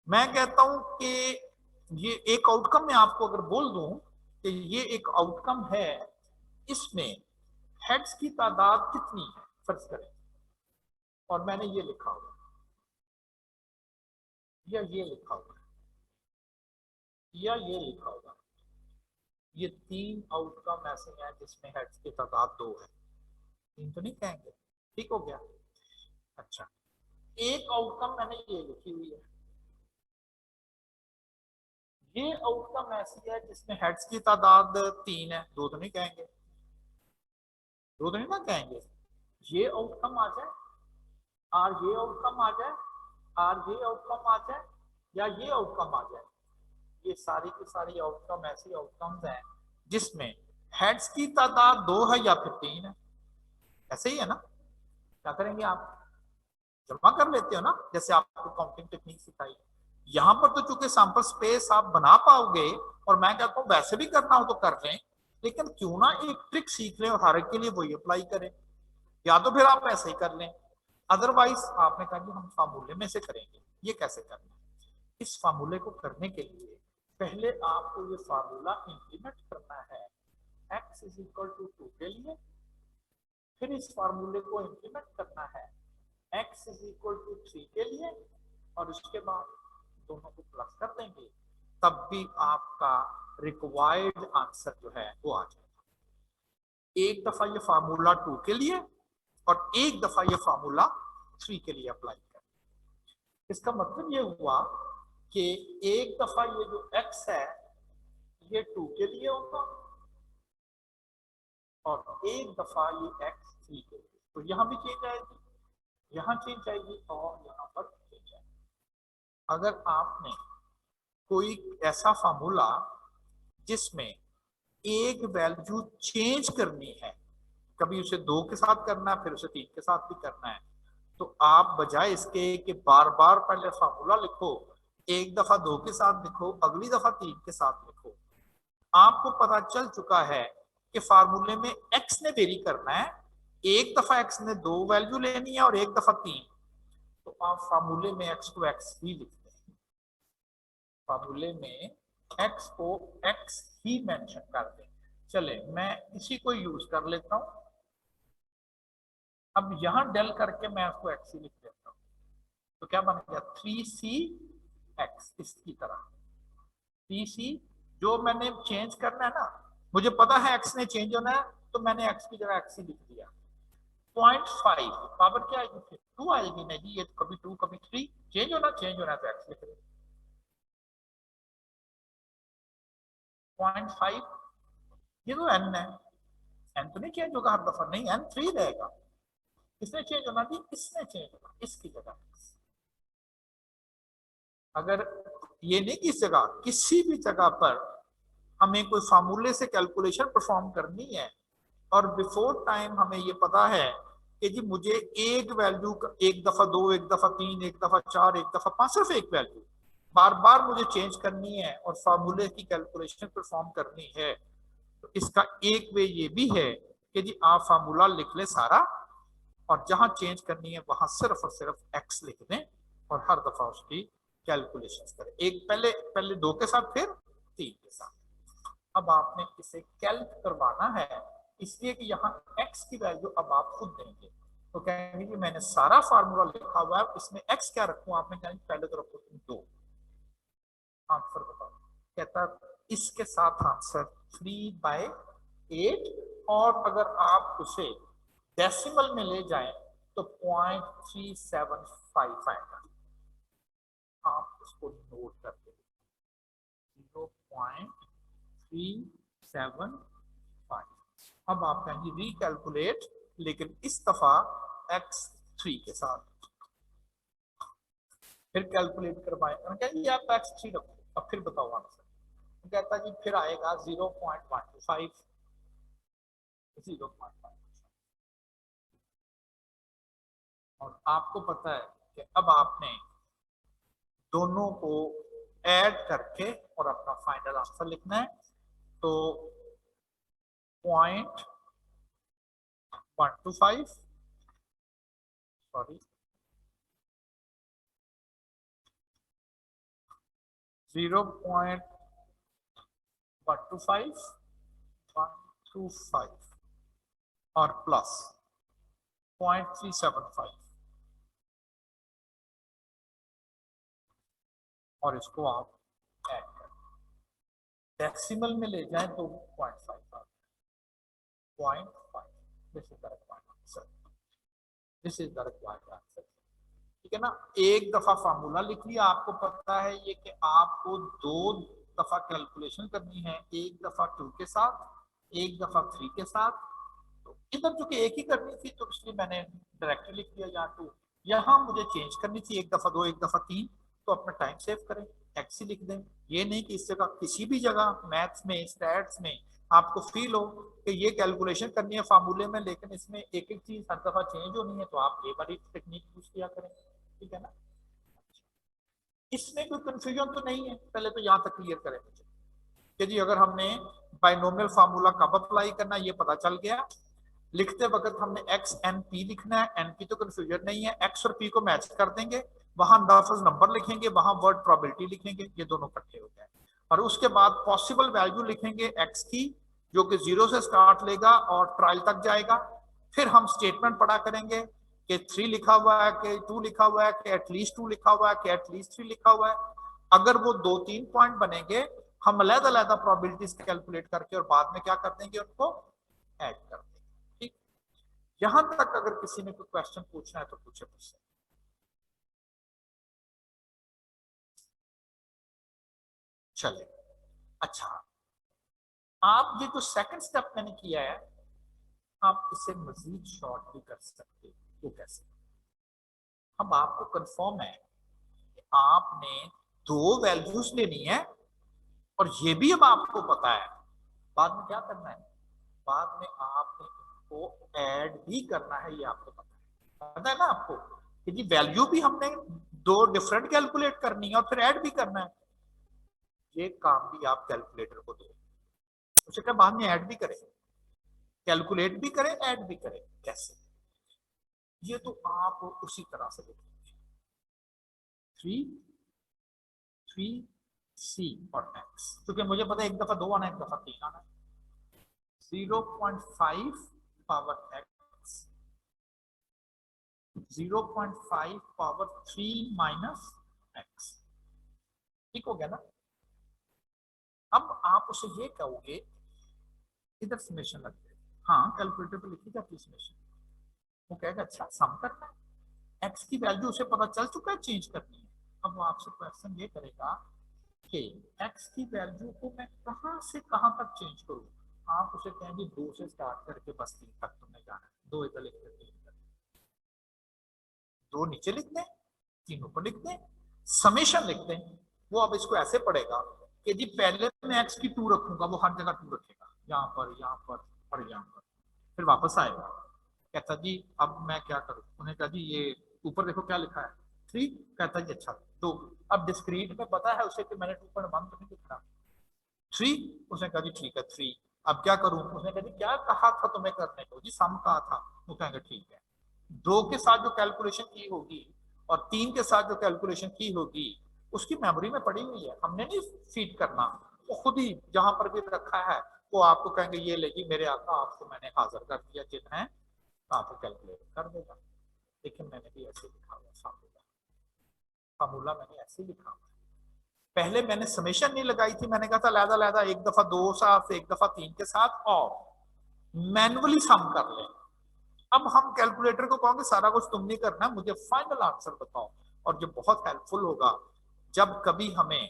मैं कहता हूं कि ये एक आउटकम में आपको अगर बोल दूं कि ये एक आउटकम है, इसमें हेड्स की तादाद कितनी है फर्ज करें, और मैंने ये लिखा हुआ या ये लिखा हुआ या ये लिखा हुआ, ये 3 आउटकम ऐसे हैं जिसमें हेड्स की तादाद 2 है, 3 तो नहीं कहेंगे, ठीक हो गया। अच्छा, एक आउटकम मैंने ये लिखी हुई है, ये आउटकम ऐसी है जिसमें हेड्स की तादाद 3 है, 2 तो नहीं कहेंगे, 2 तो नहीं ना कहेंगे। ये आउटकम आ जाए और ये आउटकम आ जाए और ये आउटकम आ जाए या ये आउटकम आ जाए, ये सारी की सारी आउटकम ऐसी आउटकम्स हैं जिसमें हेड्स की तादाद 2 है या फिर 3 है। ऐसे ही है ना, क्या करेंगे आप, जमा कर लेते हो ना, जैसे आपको काउंटिंग टेक्निक सिखाई। यहां पर तो चूंकि सैंपल स्पेस आप बना पाओगे, और मैं कहता हूं वैसे भी करना हो तो कर लें, लेकिन क्यों ना एक ट्रिक सीख लें और हर एक के लिए वही अप्लाई करें, या तो फिर आप ऐसे ही कर लें। अदरवाइज आपने कहा कि हम फार्मूले में से करेंगे, ये कैसे करना है। इस फार्मूले को करने के लिए पहले आपको ये फार्मूला इंप्लीमेंट करना है x इज इक्वल टू 2 के लिए, फिर इस फार्मूले को इंप्लीमेंट करना है x इज इक्वल टू 3 के लिए, और उसके बाद दोनों को प्लस कर देंगे, तब भी आपका रिक्वायर्ड आंसर जो है वो आ जाएगा। एक दफा ये फार्मूला 2 के लिए और एक दफा ये फार्मूला 3 के लिए अप्लाई करें। इसका मतलब ये हुआ कि एक दफा ये जो x है ये 2 के लिए होगा और एक दफा ये x 3 के लिए, तो यहां भी चेंज आएगी, यहां चेंज आएगी और यहां पर चेंज आएगी। अगर आपने कोई ऐसा फार्मूला जिसमें एक वैल्यू चेंज करनी है, कभी उसे 2 के साथ करना है फिर उसे 3 के साथ भी करना है, तो आप बजाय इसके कि बार बार पहले फार्मूला लिखो, एक दफा 2 के साथ लिखो, अगली दफा 3 के साथ लिखो। आपको पता चल चुका है कि फार्मूले में x ने वेरी करना है, एक दफा x ने 2 वैल्यू लेनी है और एक दफा 3, तो आप फार्मूले में x को x ही लिखते हैं। फार्मूले में x को x ही मेंशन कर दें। चले मैं इसी को यूज कर लेता हूं। अब यहां डेल करके मैं उसको x ही लिख देता हूं, तो क्या बन गया 3cx इसकी तरह। 3c जो मैंने चेंज करना है ना, मुझे पता है x ने चेंज होना है, तो मैंने x की जगह x ही लिख दिया। 0.5 पावर क्या आएगी फिर 2 आएगी। नहीं ये तो कभी 2 कभी 3 चेंज होना है तो x लिख रहे 0.5। ये तो n है, n तो नहीं चेंज होगा हर दफा, नहीं n 3 रहेगा। किसने चेंज होना थी, इसने चेंज होना, इसकी जगह। अगर ये नहीं कि इस जगह, किसी भी जगह पर हमें कोई फार्मूले से कैलकुलेशन परफॉर्म करनी है और बिफोर टाइम हमें ये पता है कि जी मुझे एक वैल्यू एक दफा 2 एक दफा 3 एक दफा 4 एक दफा 5 सिर्फ एक वैल्यू बार बार मुझे चेंज करनी है और फार्मूले की कैलकुलेशन परफॉर्म करनी है, तो इसका एक वे ये भी है कि जी आप फार्मूला लिख ले सारा और जहां चेंज करनी है वहां सिर्फ और सिर्फ एक्स लिख दें और हर दफा उसकी कैलकुलेशंस करें। एक पहले पहले 2 के साथ फिर 3 के साथ। अब आपने इसे कैल्क करवाना है, इसलिए कि यहाँ x की वैल्यू अब आप खुद देंगे। तो कहेंगे कि मैंने सारा फार्मूला लिखा हुआ है, इसमें x क्या रखूं, आपने कहेंगे पहले तो रखो तुम 2। आंसर बताओ। कहता इसके साथ आंसर 3/8 और अगर आप उसे डेसिमल में ले जाएं तो 0.375 आएगा। आप उसको नोट करते 0.375। अब आप कहेंगे रिकैलकुलेट, लेकिन इस दफा x3 के साथ फिर कैलकुलेट करवाएं। कहेंगे आप x3 रखो, अब फिर बताओ आंसर। कहता जी फिर आएगा 0.125। 0.125 और आपको पता है कि अब आपने दोनों को ऐड करके और अपना फाइनल आंसर लिखना है। तो 0.125 सॉरी 0.125 और प्लस 0.375 और इसको आप ऐड करें। डेसिमल में ले जाएं तो 0.5 0.5। This is the required answer, this is the required answer. ठीक है ना। एक दफा फार्मूला लिख लिया, आपको पता है ये कि आपको 2 दफा कैलकुलेशन करनी है, एक दफा 2 के साथ एक दफा 3 के साथ। तो इधर जो कि एक ही करनी थी तो इसलिए मैंने डायरेक्टली लिख दिया यहाँ 2। यहाँ मुझे चेंज करनी थी एक दफा 2 एक दफा 3, तो अपना टाइम सेव करें एक्स ही लिख दें। ये नहीं कि इस जगह किसी भी जगह मैथ्स में स्टैट्स में आपको फील हो कि ये कैलकुलेशन करनी है फार्मूले में, लेकिन इसमें एक एक चीज हर दफा चेंज होनी है, तो आप ये वाली टेक्निक यूज किया करें। ठीक है ना। इसमें कोई कंफ्यूजन तो नहीं है, पहले तो यहां तक क्लियर करें मुझे कि जी अगर हमने बाइनोमियल फार्मूला कब अप्लाई करना ये पता चल गया। लिखते वक्त हमने एक्स एन पी लिखना है, एन की तो कंफ्यूजन नहीं है, एक्स और पी को मैच कर देंगे, वहां लफ्ज नंबर लिखेंगे, वहां वर्ड प्रोबेबिलिटी लिखेंगे, ये दोनों इकट्ठे हो जाए और उसके बाद पॉसिबल वैल्यू लिखेंगे एक्स की जो कि 0 से स्टार्ट लेगा और ट्रायल तक जाएगा। फिर हम स्टेटमेंट पढ़ा करेंगे कि 3 लिखा हुआ है, कि 2 लिखा हुआ है, कि एटलीस्ट 2 लिखा हुआ है, कि एटलीस्ट 3 लिखा हुआ है। अगर वो 2-3 पॉइंट बनेंगे हम अलग-अलग प्रोबेबिलिटीज कैलकुलेट करके और बाद में क्या कर देंगे उनको ऐड कर देंगे। ठीक। यहां तक अगर किसी ने कोई क्वेश्चन पूछना है तो पूछे मुझसे। चले अच्छा, आप ये जो सेकंड स्टेप मैंने किया है आप इसे मजीद शॉर्ट भी कर सकते हो। वो कैसे? अब आपको कंफर्म है कि आपने 2 वैल्यूज लेनी है और ये भी अब आपको पता है बाद में क्या करना है, बाद में आपने इनको ऐड भी करना है। ये आपको पता है ना आपको कि जी वैल्यू भी हमने 2 डिफरेंट कैलकुलेट करनी है और फिर ऐड भी करना है। ये काम भी आप कैलकुलेटर को दो, उसे क्या बाद में ऐड भी करें, कैलकुलेट भी करें, ऐड भी करें। कैसे? ये तो आप उसी तरह से लिखेंगे 3 3 सी और एक्स, क्योंकि मुझे पता है एक दफा 2 आना एक दफा 3 आना। 0.5 power x 0.5 power 3 minus x, ठीक हो गया ना। अब आप उसे ये कहोगे, इधर समेशन लग जाए, हाँ कैलकुलेटर पे लिखी जाती है समेशन। वो कहेगा अच्छा सम करना है, एक्स की वैल्यू उसे पता चल चुका है चेंज करनी है। अब वो आपसे क्वेश्चन ये करेगा कि एक्स की वैल्यू को मैं कहां से कहां तक चेंज करूं। आप उसे कहेंगे 2 से स्टार्ट करके बस 3 तक तुमने जाना है। 2 इधर लिख देते हैं, 2 नीचे लिख दें, 3 ऊपर लिख दें, समेशन लिख दें। वो अब इसको ऐसे पढ़ेगा कि जी पहले मैं एक्स की 2 रखूंगा, वो हर जगह 2 रखेगा, यहाँ पर यहाँ पर और यहाँ पर। फिर वापस आएगा, कहता जी अब मैं क्या करूं। उन्हें कहा जी ये ऊपर देखो क्या लिखा है 3। कहता जी अच्छा 2। अब डिस्क्रीट में पता है उसे कि मैंने 2.1 तो नहीं लिखना, 3। उसने कहा जी ठीक है 3। अब क्या करूं। उसने कहा जी क्या कहा था तुम्हें करने को। जी सम कहा था। वो कहेंगे ठीक है। 2 के साथ जो कैलकुलेशन की होगी और 3 के साथ जो कैलकुलेशन की होगी उसकी मेमोरी में पड़ी हुई है, हमने नहीं फीड करना। वो खुद ही जहां पर भी रखा है वो आपको कहेंगे ये लेगी मेरे आका आपको मैंने हाजिर कर दिया जिन्हें आपको कैलकुलेट कर देगा। लेकिन मैंने भी ऐसे लिखा हुआ फार्मूला मैंने ऐसे लिखा हुआ। पहले मैंने समेशन नहीं लगाई थी, मैंने कहा था लहदा लहदा एक दफा 2 साथ एक दफा 3 के साथ और मैनुअली सम कर ले। अब हम कैलकुलेटर को कहोगे सारा कुछ तुम नहीं करना, मुझे फाइनल आंसर बताओ। और जो बहुत हेल्पफुल होगा जब कभी हमें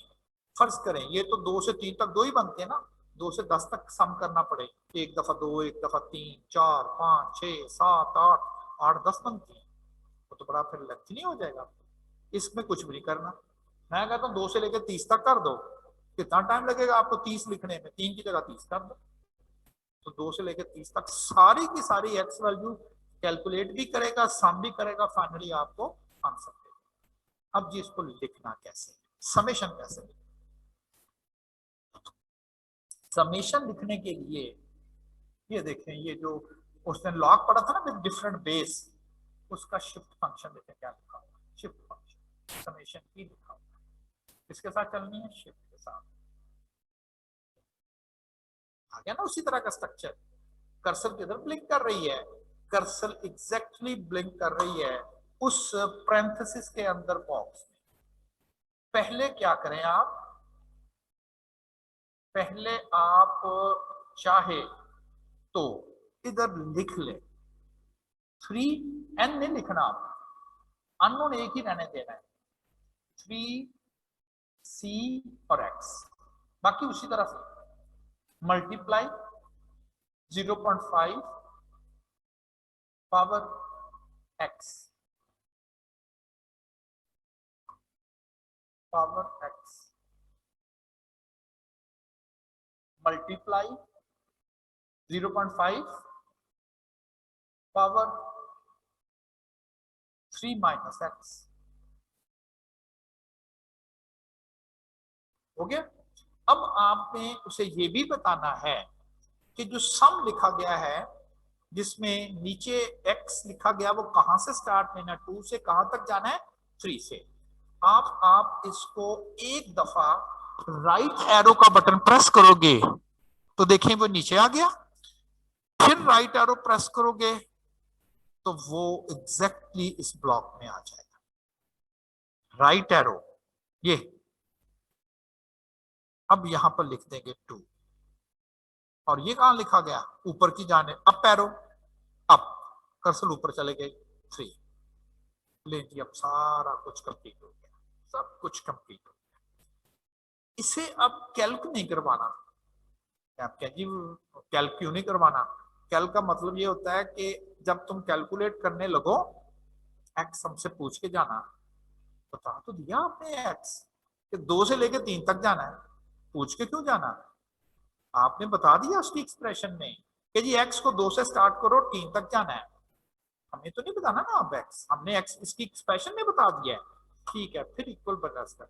फर्ज करें ये तो 2 से 3 तक 2 ही बनते हैं ना, 2 से 10 तक सम करना पड़े, एक दफा 2 एक दफा 3 4 5 6 7 8 8 10 बनती है, तो बड़ा फिर लेंथी नहीं हो जाएगा। इसमें कुछ भी नहीं करना, मैं कहता हूँ 2 से लेकर 30 तक कर दो। कितना टाइम लगेगा आपको 30 लिखने में, 3 की जगह 30 कर दो। तो 2 से लेकर 30 तक सारी की सारी एक्स वैल्यू कैलकुलेट भी करेगा, सम भी करेगा, फाइनली आपको आंसर देगा। अब जी इसको लिखना कैसे, समेशन कैसे लिखना। समेशन लिखने के लिए ये देखें, ये जो उसने लॉग पढ़ा था ना विद डिफरेंट बेस, उसका शिफ्ट फंक्शन देखें क्या लिखा हुआ है। शिफ्ट फंक्शन समेशन की लिखा हुआ है, किसके साथ चलनी है, शिफ्ट के साथ। आ गया ना उसी तरह का स्ट्रक्चर। कर्सर किधर ब्लिंक कर रही है, कर्सर एग्जैक्टली ब्लिंक कर रही है उस पैरेंथेसिस के अंदर बॉक्स में। पहले क्या करें आप, पहले आप चाहे तो इधर लिख ले 3 n नहीं लिखना, आप अननोन एक ही रहने देना है, 3c और x, बाकी उसी तरह से multiply 0.5 power x power x multiply 0.5 power 3 minus x। हो गया। अब आपने उसे ये भी बताना है कि जो सम लिखा गया है जिसमें नीचे x लिखा गया वो कहां से स्टार्ट लेना, 2 से कहां तक जाना है, 3 से। आप इसको एक दफा राइट एरो का बटन प्रेस करोगे तो देखें वो नीचे आ गया, फिर राइट एरो प्रेस करोगे तो वो एग्जैक्टली इस ब्लॉक में आ जाएगा। राइट एरो ये, अब यहां पर लिख देंगे 2 और ये कहां लिखा गया, ऊपर की जाने अप एरो, अप कर्सर ऊपर चले गए 3। ले जी अब सारा कुछ कंप्लीट हो गया, सब कुछ कंप्लीट हो गया। इसे अब कैल्क नहीं करवाना। आप क्या जी कैल्क क्यों नहीं करवाना, कैल्क का मतलब ये होता है कि जब तुम कैलकुलेट करने लगो एक्स हमसे पूछ के जाना, बता तो दिया आपने एक्स कि 2 से लेकर 3 तक जाना है, पूछ के क्यों जाना, आपने बता दिया उसकी एक्सप्रेशन में कि जी एक्स को 2 से स्टार्ट करो 3 तक जाना है। हमें तो नहीं बताना ना अब एक्स, हमने एक्स इसकी एक्सप्रेशन में बता दिया है, ठीक है। फिर इक्वल बटस कर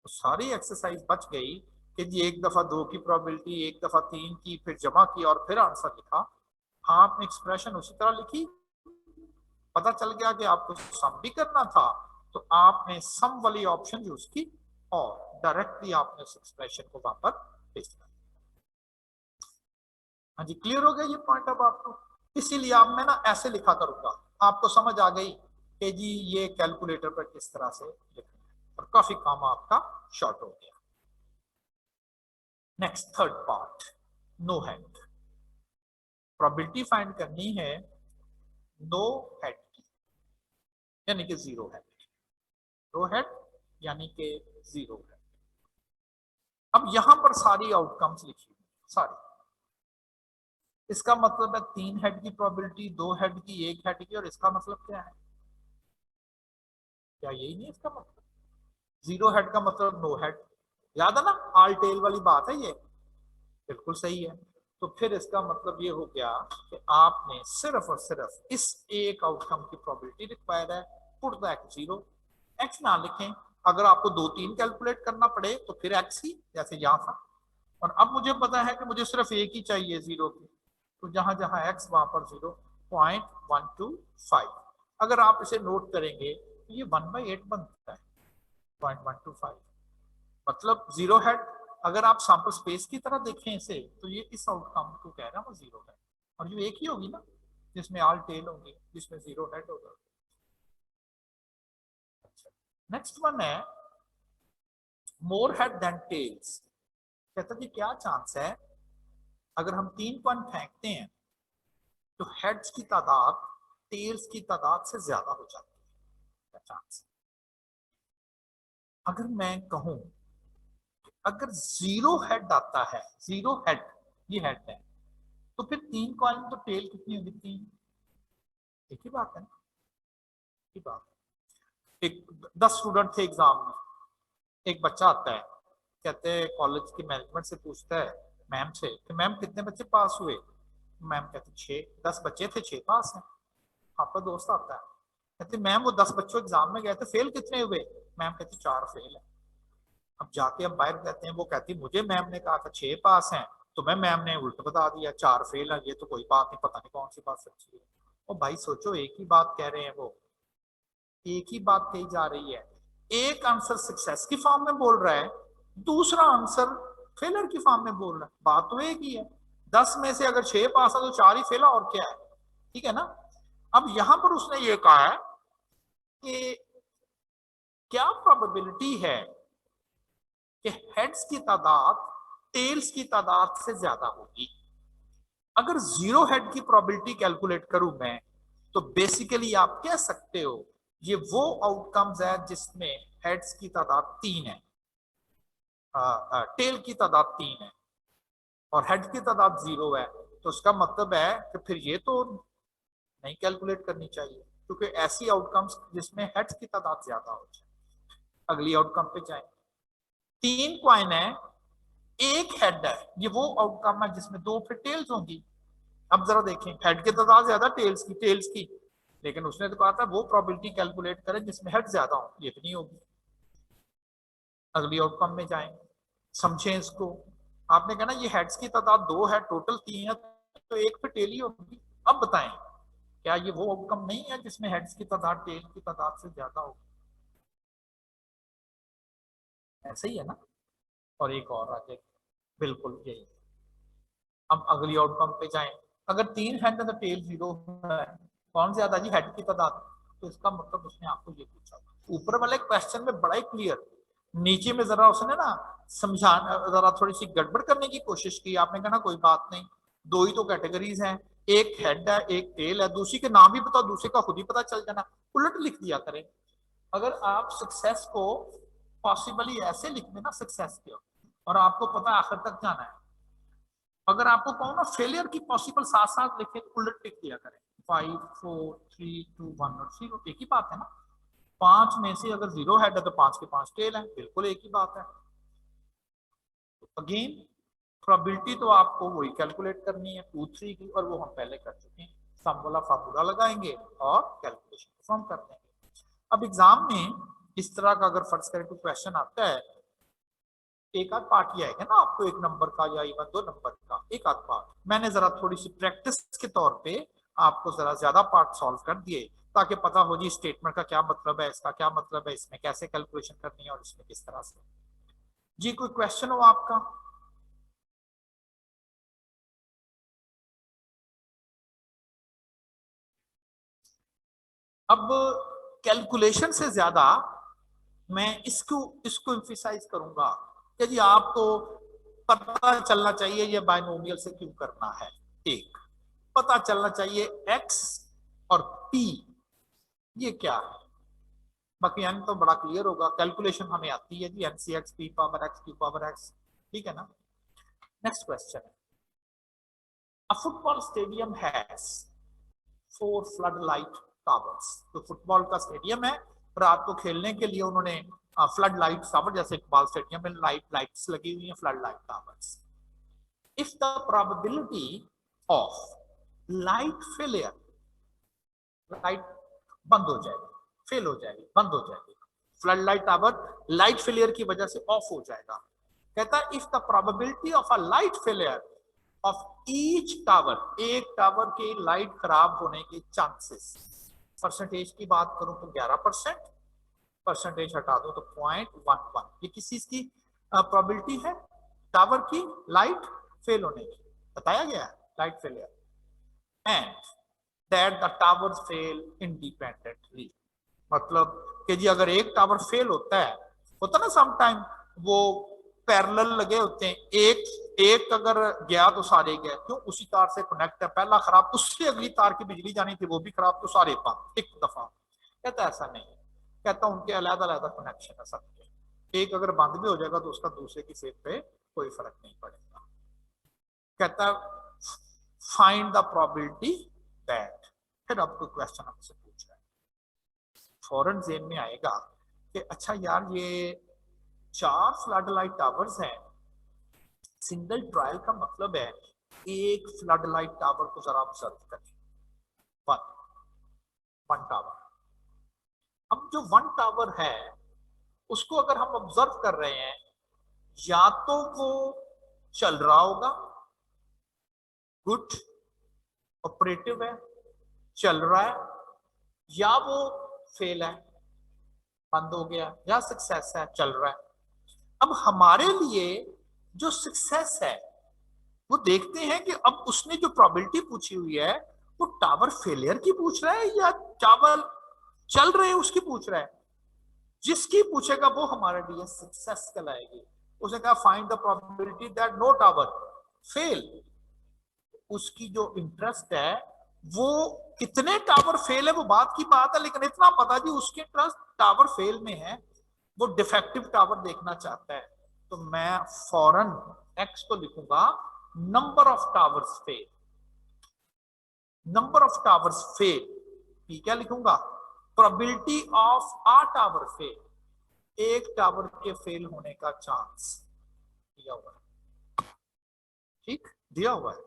तो सारी एक्सरसाइज बच गई कि जी एक दफा 2 की प्रोबेबिलिटी, एक दफा 3 की, फिर जमा की और फिर आंसर लिखा। हाँ आपने एक्सप्रेशन उसी तरह लिखी, पता चल गया कि आपको सम भी करना था तो आपने सम वाली ऑप्शन यूज की और डायरेक्टली आपने उस एक्सप्रेशन को वहां पर पेस्ट कर दिया। हाँ जी, क्लियर हो गया ये पॉइंट अब आपको। इसीलिए अब मैं ना ऐसे लिखा करूंगा, आपको समझ आ गई कि जी ये कैलकुलेटर पर किस तरह से लिखना है, और काफी काम आपका शॉर्ट हो गया। Next third part, no head. Probability find करनी है नो हेड की, यानी कि जीरो हेड। नो हेड यानी कि जीरो हेड। अब यहां पर सारी आउटकम्स लिखी हुई सारी। इसका मतलब है 3 हेड की प्रोबेबिलिटी, 2 हेड की, 1 हेड की, और इसका मतलब क्या है? क्या यही नहीं इसका मतलब? जीरो हेड का मतलब नो हेड। याद है ना, आल टेल वाली बात है ये, बिल्कुल सही है। तो फिर इसका मतलब ये हो गया कि आपने सिर्फ और सिर्फ इस एक आउटकम की प्रोबेबिलिटी रिक्वायर्ड है, put the x zero. X ना लिखें, अगर आपको 2-3 कैलकुलेट करना पड़े तो फिर एक्स ही, जैसे यहां था। और अब मुझे पता है कि मुझे सिर्फ एक ही चाहिए जीरो की, तो जहां जहां एक्स वहां पर 0.125। अगर आप इसे नोट करेंगे तो ये 1/8 बनता है, 0.125। मतलब जीरो हेड। अगर आप सैंपल स्पेस की तरह देखें इसे, तो ये इस आउटकम को कह रहा है वो जीरो हेड, और ये एक ही होगी ना जिसमें ऑल टेल होंगी, जिसमें जीरो हेड होगा। अच्छा, नेक्स्ट वन है मोर हेड देन टेल्स। कहता जी क्या चांस है अगर हम 3 कॉइन फेंकते हैं तो हेड्स की तादाद टेल्स की तादाद से ज्यादा हो जाती है? क्या चांस? अगर मैं कहूं अगर जीरो हेड आता है, जीरो हेड, ये हेड है, तो फिर 3 कॉइन तो टेल कितनी होगी? 3। एक ही बात है ना, एक ही बात। एक 10 स्टूडेंट थे एग्जाम में, एक बच्चा आता है, कहते हैं कॉलेज की मैनेजमेंट से पूछता है मैम से कि मैम कितने बच्चे पास हुए? मैम कहते 6। 10 बच्चे थे, 6 पास हैं। आपका दोस्त आता है, कहते मैम वो 10 बच्चों एग्जाम में गए थे, फेल कितने हुए? मैम कहती 4 फेल है। अब जाके हम बाहर कहते हैं, वो कहती मुझे मैम ने कहा था 6 पास हैं, तो मैम ने उल्टा बता दिया 4 फेल है, ये तो कोई बात नहीं, पता नहीं कौन सी बात सच्ची है। और भाई सोचो, एक ही बात कह रहे हैं वो, एक ही बात कही जा रही है। एक आंसर सक्सेस की फॉर्म में बोल रहा है, दूसरा आंसर फेलर की फॉर्म में बोल रहा है, बात तो एक ही है। 10 में से अगर 6 पास है तो 4 ही फेल, और क्या है? ठीक है ना। अब यहां पर उसने ये कहा है कि क्या प्रोबेबिलिटी है कि हेड्स की तादाद टेल्स की तादाद से ज्यादा होगी? अगर जीरो हेड की प्रोबेबिलिटी कैलकुलेट करूं मैं, तो बेसिकली आप कह सकते हो ये वो आउटकम्स है जिसमें हेड्स की तादाद 3 है, टेल की तादाद 3 है, और हेड की तादाद 0 है। तो उसका मतलब है कि फिर ये तो नहीं कैलकुलेट करनी चाहिए, क्योंकि ऐसी आउटकम्स जिसमें हेड्स की तादाद ज्यादा हो जाए। अगली आउटकम पे जाए, 3 क्वाइन है, एक हेड है, ये वो आउटकम है जिसमें 2 फिर टेल्स होंगी। अब जरा देखें, हेड की तादाद ज्यादा टेल्स की, लेकिन उसने तो कहा था वो प्रोबेबिलिटी कैलकुलेट करें जिसमें हेड ज्यादा हो, ये भी नहीं होगी। अगली आउटकम में जाएं, समझें इसको। आपने कहा ना ये हेड्स की तादाद 2 है, टोटल 3 है, तो एक पे टेल ही होगी। अब बताएं, क्या ये वो आउटकम नहीं है जिसमें हेड्स की तादाद टेल की तादाद से ज्यादा होगी? ऐसे ही है ना। और एक और आ जाएगी, बिल्कुल यही। अब अगली आउटकम पे जाएं, अगर 3 हेड है तो टेल 0 है, कौन ज्यादा जी? हेड की तादाद। तो इसका मतलब उसने आपको ये पूछा। ऊपर वाले क्वेश्चन में बड़ा ही क्लियर, नीचे में जरा उसने ना समझा, जरा थोड़ी सी गड़बड़ करने की कोशिश की। आपने कहा ना कोई बात नहीं, 2 ही तो कैटेगरीज हैं, एक हेड है एक टेल है, दूसरी के नाम भी बताओ, दूसरे का खुद ही पता चल जाना, उलट लिख दिया करें। अगर आप सक्सेस को पॉसिबली ऐसे लिख देना सक्सेस के, और आपको पता आखिर तक जाना है। अगर आपको कहूँ ना फेलियर की पॉसिबल साथ साथ लिखे, उलट लिख दिया करें, 5 4 3 2 1 और 0, एक ही बात है ना। 5 में से अगर 0 हेड है तो 5 के 5 टेल है, बिल्कुल एक ही बात है। अगेन प्रोबेबिलिटी तो आपको वही कैलकुलेट करनी है 2 3 की, और वो हम पहले कर चुके हैं। सम वाला फार्मूला लगाएंगे और कैलकुलेशन परफॉर्म कर देंगे। अब एग्जाम में इस तरह का अगर फर्ज करें कोई क्वेश्चन आता है, एक आध पार्ट ही आएगा ना आपको, 1 नंबर का या इवन 2 नंबर का, एक आध पार्ट। मैंने जरा थोड़ी सी प्रैक्टिस के तौर पे आपको जरा ज्यादा पार्ट सॉल्व कर दिए, ताकि पता हो जी स्टेटमेंट का क्या मतलब है, इसका क्या मतलब है, इसमें कैसे कैलकुलेशन करनी है और इसमें किस तरह से। जी कोई क्वेश्चन हो आपका? अब कैलकुलेशन से ज्यादा मैं इसको इसको एम्फिसाइज करूंगा कि जी आपको पता चलना चाहिए ये बाइनोमियल से क्यों करना है। एक पता चलना चाहिए एक्स और पी ये क्या है। बाकी एन तो बड़ा क्लियर होगा, कैलकुलेशन हमें आती है जी, n C x p power x q power x. ठीक है ना। नेक्स्ट क्वेश्चन है, a football stadium has 4 flood light towers. तो फुटबॉल का स्टेडियम है, रात को खेलने के लिए उन्होंने फ्लड लाइट टावर, जैसे इकबाल स्टेडियम में लाइट्स लगी हुई हैं, flood light towers. If the probability of light failure, light बंद हो जाएगी, फेल हो जाएगी, बंद हो जाएगी, flood light tower light failure की वजह से ऑफ हो जाएगा। कहता है if the probability of a light failure of each tower, एक टावर के लाइट खराब होने के चांसेस, परसेंटेज की बात करूं तो 11%, परसेंटेज हटा दो तो 0.11, ये किस चीज की प्रोबेबिलिटी है? टावर की लाइट फेल होने की बताया गया है, light failure. And that the tower fail independently, मतलब कि जी अगर एक टावर फेल होता ना सम टाइम, वो पैरेलल लगे होते हैं, एक एक अगर गया तो सारे गए, क्यों? उसी तार से कनेक्ट है, पहला खराब, उससे अगली तार की बिजली जानी थी वो भी खराब, तो सारे बंद एक दफा। कहता ऐसा नहीं, कहता उनके अलग अलग कनेक्शन है सबके, एक अगर बंद भी हो जाएगा तो उसका दूसरे की सेट पे कोई फर्क नहीं पड़ेगा। कहता फाइंड द प्रोबेबिलिटी दैट, फिर अब कोई क्वेश्चन हमसे पूछ रहा है, फौरन जेन में आएगा कि अच्छा यार ये 4 फ्लड लाइट टावर्स हैं, सिंगल ट्रायल का मतलब है एक फ्लड लाइट टावर को जरा ऑब्जर्व करें, वन वन टावर। अब जो वन टावर है उसको अगर हम ऑब्जर्व कर रहे हैं, या तो वो चल रहा होगा, गुड ऑपरेटिव है, चल रहा है, या वो फेल है, बंद हो गया, या सक्सेस है, चल रहा है। अब हमारे लिए जो सक्सेस है वो देखते हैं कि अब उसने जो प्रोबेबिलिटी पूछी हुई है वो टावर फेलियर की पूछ रहा है या टावर चल रहे हैं उसकी पूछ रहा है। जिसकी पूछेगा वो हमारे लिए सक्सेस कहलाएगी। उसने कहा find the probability that no tower fail, उसकी जो इंटरेस्ट है वो कितने टावर फेल है वो बात की बात है, लेकिन इतना पता जी उसके इंटरेस्ट टावर फेल में है, वो डिफेक्टिव टावर देखना चाहता है। तो मैं फौरन एक्स को लिखूंगा number of towers fail, number of towers fail, P क्या लिखूंगा? Probability of a tower fail, एक टावर के फेल होने का चांस दिया हुआ है। ठीक, दिया हुआ है,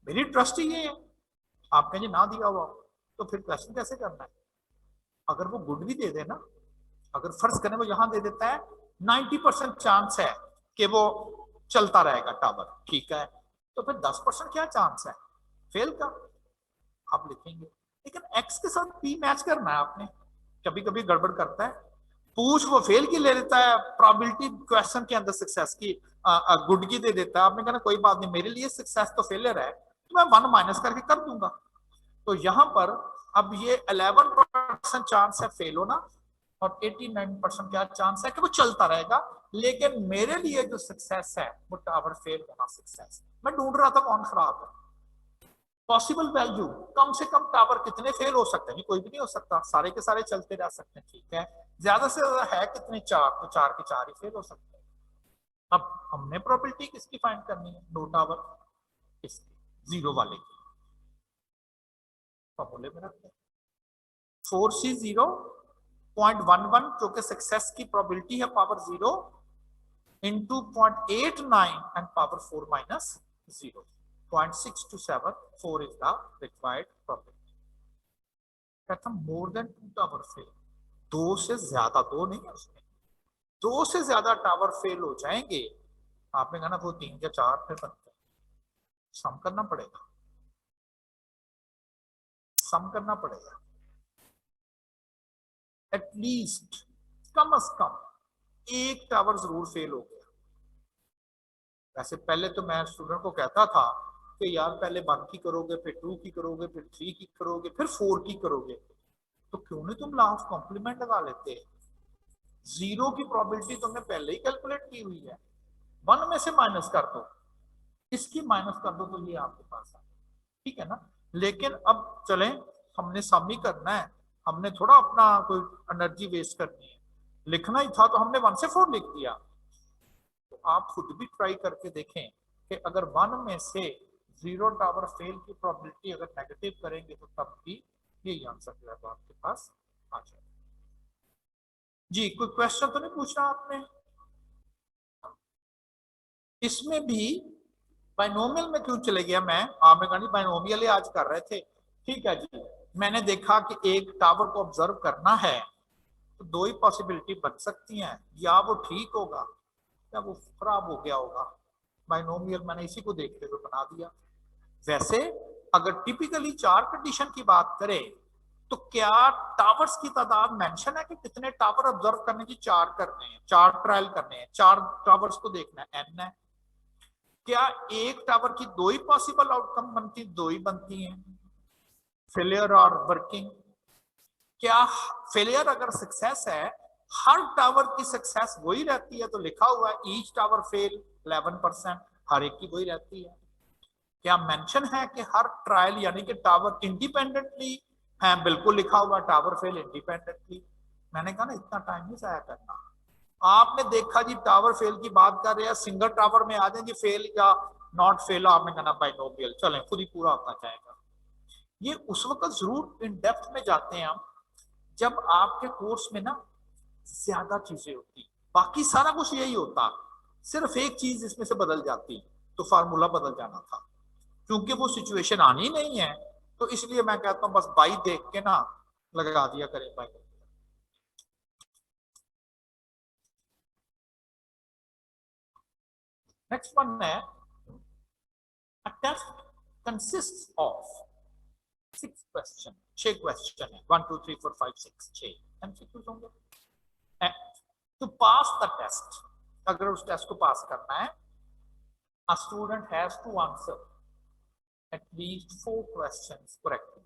मेरी ट्रस्ट ही ये है। आप कहेंगे ना दिया हुआ तो फिर क्वेश्चन कैसे करना है? अगर वो गुड भी दे देना, अगर फर्ज करें वो यहां दे देता है 90% चांस है कि वो चलता रहेगा टावर, ठीक है, तो फिर 10% क्या चांस है फेल का, आप लिखेंगे। लेकिन एक्स के साथ पी मैच करना है आपने, कभी कभी गड़बड़ करता है, पूछ वो फेल की ले लेता है, प्रोबेबिलिटी क्वेश्चन के अंदर सक्सेस की गुड की दे देता है। आपने कहना कोई बात नहीं, मेरे लिए सक्सेस तो फेलियर है, तो मैं 1 माइनस करके कर दूंगा। तो यहां पर अब ये 11% चांस है फेल होना और 89% क्या चांस है कि वो चलता रहेगा, लेकिन मेरे लिए जो सक्सेस है वो टावर फेल होना सक्सेस। मैं ढूंढ रहा था कौन खराब है, पॉसिबल वैल्यू कम से कम टावर कितने फेल हो सकते हैं, कोई भी नहीं हो सकता, सारे के सारे चलते रह सकते हैं, ठीक है, ज्यादा से ज्यादा है कितने, 4, तो 4 के 4 ही फेल हो सकते हैं। अब हमने प्रोबेबिलिटी किसकी फाइंड करनी है? नो टावर, इसकी जीरो वाले की फॉर्मूले में रखते हैं 4C0.11 जो कि सक्सेस की प्रोबेबिलिटी है power 0 into 0.89 and power 4 minus 0, 0.627 is the required probability। कहता मोर देन 2 टावर फेल, 2 से ज्यादा, 2 नहीं है उसमें, 2 से ज्यादा टावर फेल हो जाएंगे। आपने कहा ना वो 3 या 4 पे बनते हैं, सम करना पड़ेगा, सम करना पड़ेगा। एटलीस्ट कम से कम एक टावर जरूर फेल हो गया। वैसे पहले तो मैं स्टूडेंट को कहता था कि यार पहले 1 की करोगे, फिर 2 की करोगे, फिर 3 की करोगे, फिर 4 की करोगे, तो क्यों नहीं तुम लास्ट कॉम्प्लीमेंट लगा लेते। 0 की प्रोबेबिलिटी तुमने पहले ही कैलकुलेट की हुई है, 1 में से माइनस कर दो, इसकी माइनस कर दो तो ये आपके पास है, ठीक है ना। लेकिन अब चलें, हमने सम ही करना है, हमने थोड़ा अपना कोई एनर्जी वेस्ट करनी है। लिखना ही था तो हमने 1 से 4 लिख दिया। तो आप खुद भी ट्राई करके देखें कि अगर 1 में से 0 टावर फेल की प्रोबेबिलिटी अगर नेगेटिव करेंगे तो तब भी यही आंसर जो है तो आपके पास आ जाएगा। जी कोई क्वेश्चन तो नहीं पूछना आपने? इसमें भी बाइनोमियल में क्यों चले गया मैं, आपने कहा नहीं बाइनोमियल ही आज कर रहे थे, ठीक है जी। मैंने देखा कि एक टावर को ऑब्जर्व करना है तो 2 ही पॉसिबिलिटी बन सकती हैं, या वो ठीक होगा या वो खराब हो गया होगा। बाइनोमियल मैंने इसी को देखते हुए बना दिया। वैसे अगर टिपिकली 4 कंडीशन की बात करें तो क्या टावर्स की तादाद मेंशन है कि कितने टावर ऑब्जर्व करने की? 4 करने हैं, 4 ट्रायल करने हैं, 4 टावर्स को देखना है, n है। क्या एक टावर की 2 ही पॉसिबल आउटकम बनती, 2 ही बनती हैं, फेलियर और वर्किंग? क्या फेलियर अगर सक्सेस है, हर टावर की सक्सेस वही रहती है? तो लिखा हुआ है ईच टावर फेल 11%, हर एक की वही रहती है। क्या मेंशन है कि हर ट्रायल यानी कि टावर इंडिपेंडेंटली है? बिल्कुल लिखा हुआ टावर फेल इंडिपेंडेंटली। मैंने कहा ना इतना टाइम नहीं जाया करना। आपने देखा जी टावर फेल की बात कर रहे हैं, सिंगल टावर में आ जाएंगे फेल या नॉट फेल, आपने कहना बाइनोमियल, चलें खुद ही पूरा होता जाएगा। ये उस वक्त जरूर इन डेप्थ में जाते हैं हम जब आपके कोर्स में ना ज्यादा चीजें होती, बाकी सारा कुछ यही होता, सिर्फ एक चीज इसमें से बदल जाती, तो फार्मूला बदल जाना था। क्योंकि वो सिचुएशन आनी नहीं है तो इसलिए मैं कहता हूं बस बाई देख के ना लगा दिया करें बाई। नेक्स्ट वन है, a test consists of 6 question, 6 question है, 1 2 3 4 5 6 6 एमसीक्यूज होंगे। टू पास द टेस्ट, अगर उस टेस्ट को पास करना है, a student has to answer at least 4 questions correctly।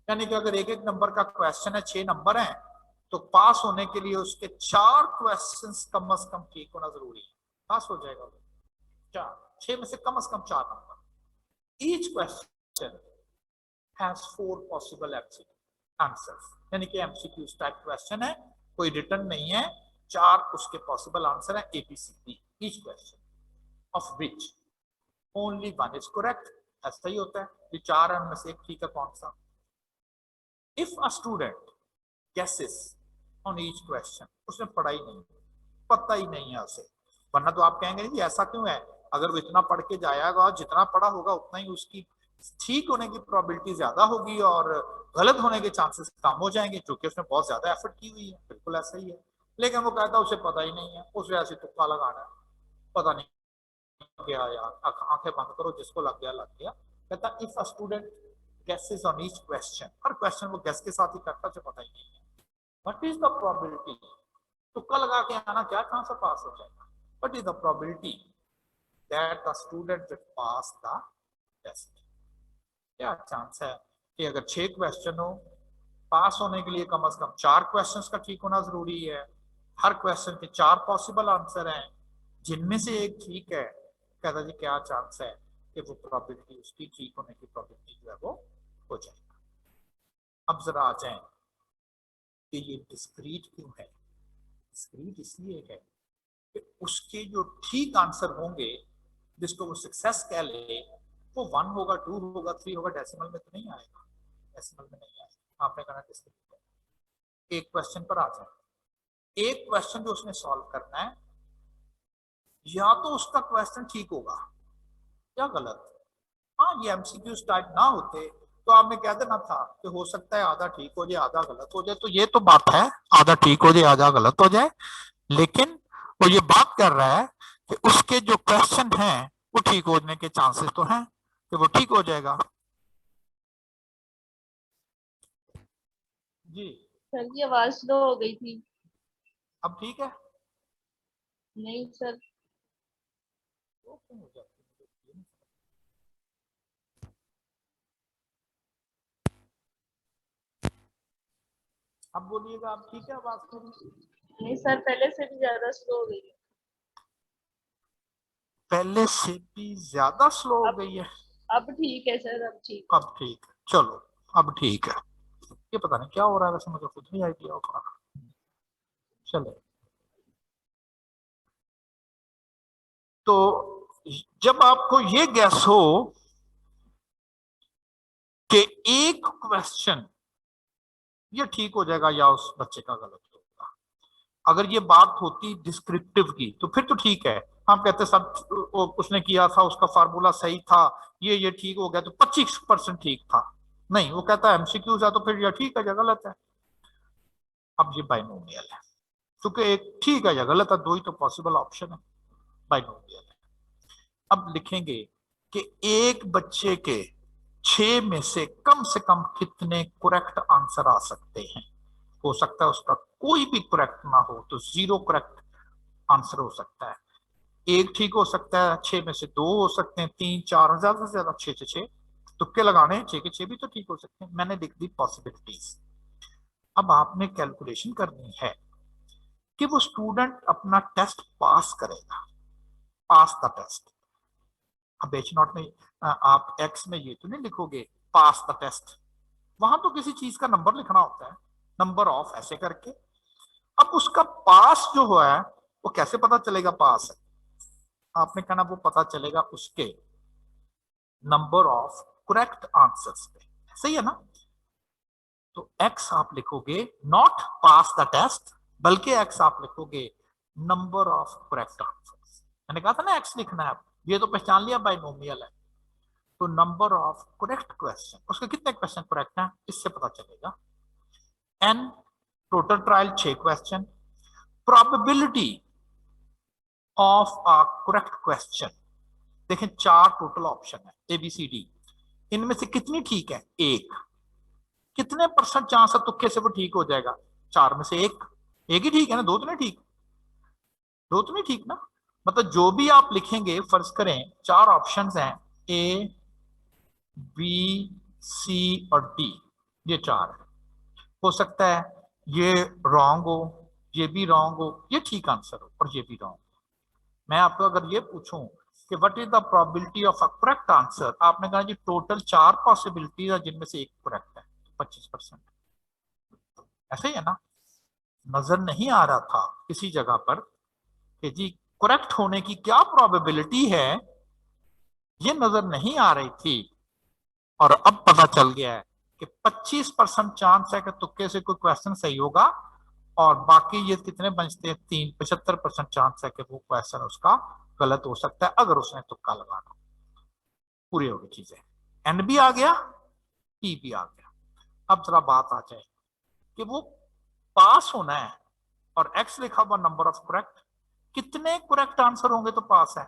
यानी कि अगर एक एक नंबर का क्वेश्चन है, 6 नंबर हैं, तो पास होने के लिए उसके 4 क्वेश्चंस कम से कम ठीक होना जरूरी है, पास हो जाएगा। 4, 6 में से कम 4 number. Each question has 4 possible answers, यानी कि एमसीक्यू टाइप क्वेश्चन है, कोई रिटर्न नहीं है, 4 उसके पॉसिबल आंसर है A B C D each question, of which only 1 is correct. ऐसा ही होता है, ये 4 है उनमें से एक ठीक है, कौन सा? If a student guesses on each question, उसने पढ़ा ही नहीं, पता ही नहीं है उसे, वरना तो आप कहेंगे नहीं ऐसा क्यों है, अगर वो इतना पढ़ के जाएगा, जितना पढ़ा होगा उतना ही उसकी ठीक होने की प्रोबेबिलिटी ज्यादा होगी और गलत होने के चांसेस कम हो जाएंगे, क्योंकि उसने बहुत ज्यादा एफर्ट की हुई है। बिल्कुल ऐसा ही है। लेकिन वो कहता है उसे पता ही नहीं है, उस वजह से तुक्का लगाना है, पता नहीं गया यार, आंखें बंद करो, जिसको लग गया लग गया। कहता if a student guesses on each question, her question वो गेस के साथ ही करता, जो पता ही नहीं है, व्हाट इज द प्रोबेबिलिटी, तुक्का लगा के आना क्या कहां से पास हो जाएगा, what is the probability that the student will pass the test. क्या चांस है कि अगर 6 क्वेश्चन हो, पास होने के लिए कम से कम 4 क्वेश्चंस का ठीक होना जरूरी है, हर क्वेश्चन के 4 पॉसिबल आंसर हैं, जिनमें से एक ठीक है। कहता जी क्या चांस है कि वो प्रोबेबिलिटी, उसकी ठीक होने की प्रोबेबिलिटी जो है वो हो जाएगा। अब जरा आ जाए कि ये डिस्क्रीट क्यों है। डिस्क्रीट इसलिए है कि उसके जो ठीक आंसर होंगे, जिसको वो सक्सेस कह ले, वो 1 होगा, 2 होगा, 3 होगा, डेसिमल में तो नहीं आएगा, डेसिमल में नहीं आएगा। आपने कहना डिस्क्रीट है। एक क्वेश्चन पर आ जाए, एक क्वेश्चन जो उसने सॉल्व करना है, या तो उसका क्वेश्चन ठीक होगा या गलत। हाँ, ये एमसीक्यूज टाइप ना होते तो आपने कह देना था कि हो सकता है आधा ठीक हो जाए आधा गलत हो जाए, तो ये तो बात है, आधा ठीक हो जाए आधा गलत हो जाए। लेकिन वो ये बात कर रहा है कि उसके जो क्वेश्चन हैं वो ठीक होने के चांसेस तो हैं कि वो ठीक हो जाएगा। जी सर की आवाज स्लो हो गई थी। अब ठीक है? नहीं सर। वो क्यों हो जाती है? मुझे ये नहीं समझ। अब बोलिएगा, अब ठीक है आवाज मेरी? नहीं सर, पहले से भी ज्यादा स्लो हो गई है। पहले से भी ज्यादा स्लो हो अब गई है? अब ठीक है सर, अब ठीक है। अब ठीक है, चलो अब ठीक है। ये पता नहीं क्या हो रहा है, वैसे मुझे खुद नहीं आइडिया हो पा रहा। चले, तो जब आपको ये गैस हो कि एक क्वेश्चन ये ठीक हो जाएगा या उस बच्चे का गलत होगा, अगर ये बात होती डिस्क्रिप्टिव की तो फिर तो ठीक है, हम कहते सब उसने किया था, उसका फार्मूला सही था, ये ठीक हो गया तो 25% ठीक था। नहीं, वो कहता है एमसीक्यूज है तो फिर या ठीक है या गलत है। अब ये बाइनोमियल है, क्योंकि एक ठीक है या गलत है, दो ही तो पॉसिबल ऑप्शन है, बाइनोमियल है। अब लिखेंगे कि एक बच्चे के 6 में से कम कितने करेक्ट आंसर आ सकते हैं। हो सकता है उसका कोई भी करेक्ट ना हो तो 0 करेक्ट आंसर हो सकता है, एक ठीक हो सकता है, 6 में से 2 हो सकते हैं, 3 4 ज्यादा से ज्यादा 6 6 तुक्के लगाने, 6 के 6 भी तो ठीक हो सकते हैं। मैंने लिख दी पॉसिबिलिटीज। अब आपने कैलकुलेशन करनी है कि वो स्टूडेंट अपना टेस्ट पास करेगा, पास द टेस्ट। अब एच नॉट में आप एक्स में ये तो नहीं लिखोगे पास द टेस्ट, वहां तो किसी चीज का नंबर लिखना होता है, नंबर ऑफ ऐसे करके। अब उसका पास जो हुआ है वो कैसे पता चलेगा पास है? आपने कहना वो पता चलेगा उसके नंबर ऑफ करेक्ट आंसर्स पे, सही है ना? तो एक्स आप लिखोगे नॉट पास द टेस्ट, बल्कि एक्स आप लिखोगे नंबर ऑफ करेक्ट आंसर्स। मैंने कहा था ना एक्स लिखना है, ये तो पहचान लिया बाइनोमियल है। तो नंबर ऑफ करेक्ट क्वेश्चन, उसके कितने क्वेश्चन करेक्ट हैं इससे पता चलेगा। N, total trial 6 question, probability of a correct question, देखें 4 टोटल ऑप्शन है ABCD, इनमें से कितनी ठीक है? एक। कितने परसेंट चांस है तुक्के से वो ठीक हो जाएगा? 4 में से एक, एक ही ठीक है ना, दो तो नहीं ठीक, दो तो नहीं ठीक ना। मतलब जो भी आप लिखेंगे, फर्ज करें 4 ऑप्शंस हैं A B C और D, ये 4 है, हो सकता है ये रॉन्ग हो, ये भी रॉन्ग हो, ये ठीक आंसर हो और ये भी रॉन्ग हो। मैं आपको अगर ये पूछूं कि what is the probability of a correct answer, आपने कहा जी टोटल 4 पॉसिबिलिटीज है जिनमें से एक करेक्ट है, 25%। ऐसे ही है ना? नजर नहीं आ रहा था किसी जगह पर कि जी करेक्ट होने की क्या प्रोबेबिलिटी है, ये नजर नहीं आ रही थी, और अब पता चल गया है कि 25% चांस है कि तुक्के से कोई क्वेश्चन सही होगा, और बाकी ये कितने बचते हैं? 3, 75% चांस है कि वो क्वेश्चन उसका गलत हो सकता है अगर उसने तुक्का लगाना। पूरी होगी चीजें, एन भी आ गया, पी भी आ गया। अब जरा बात आ जाए कि वो पास होना है और एक्स लिखा हुआ नंबर ऑफ करेक्ट, कितने करेक्ट आंसर होंगे तो पास है?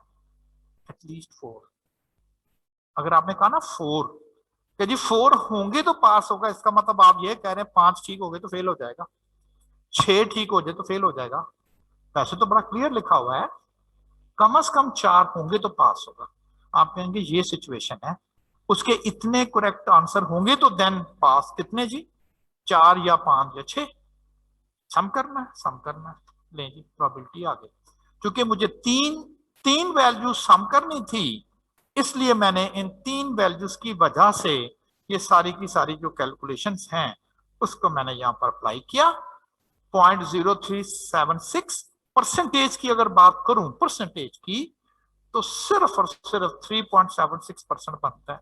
एटलीस्ट 4। अगर आपने कहा ना 4 कि जी 4 होंगे तो पास होगा, इसका मतलब आप ये कह रहे हैं 5 ठीक हो गए तो फेल हो जाएगा, 6 ठीक हो जाए तो फेल हो जाएगा। वैसे तो बड़ा क्लियर लिखा हुआ है कम से कम 4 होंगे तो पास होगा। आप कहेंगे ये सिचुएशन है, उसके इतने करेक्ट आंसर होंगे तो देन पास। कितने जी? 4 या 5 या 6, सम करना है, सम करना है। ले जी प्रोबेबिलिटी आ गई, क्योंकि मुझे तीन वैल्यूज सम करनी थी, इसलिए मैंने इन 3 वैल्यूज की वजह से ये सारी की सारी जो कैलकुलेशंस हैं उसको मैंने यहां पर अप्लाई किया। 0.0376 परसेंटेज की अगर बात करूं, परसेंटेज की, तो सिर्फ और सिर्फ 3.76% बनता है।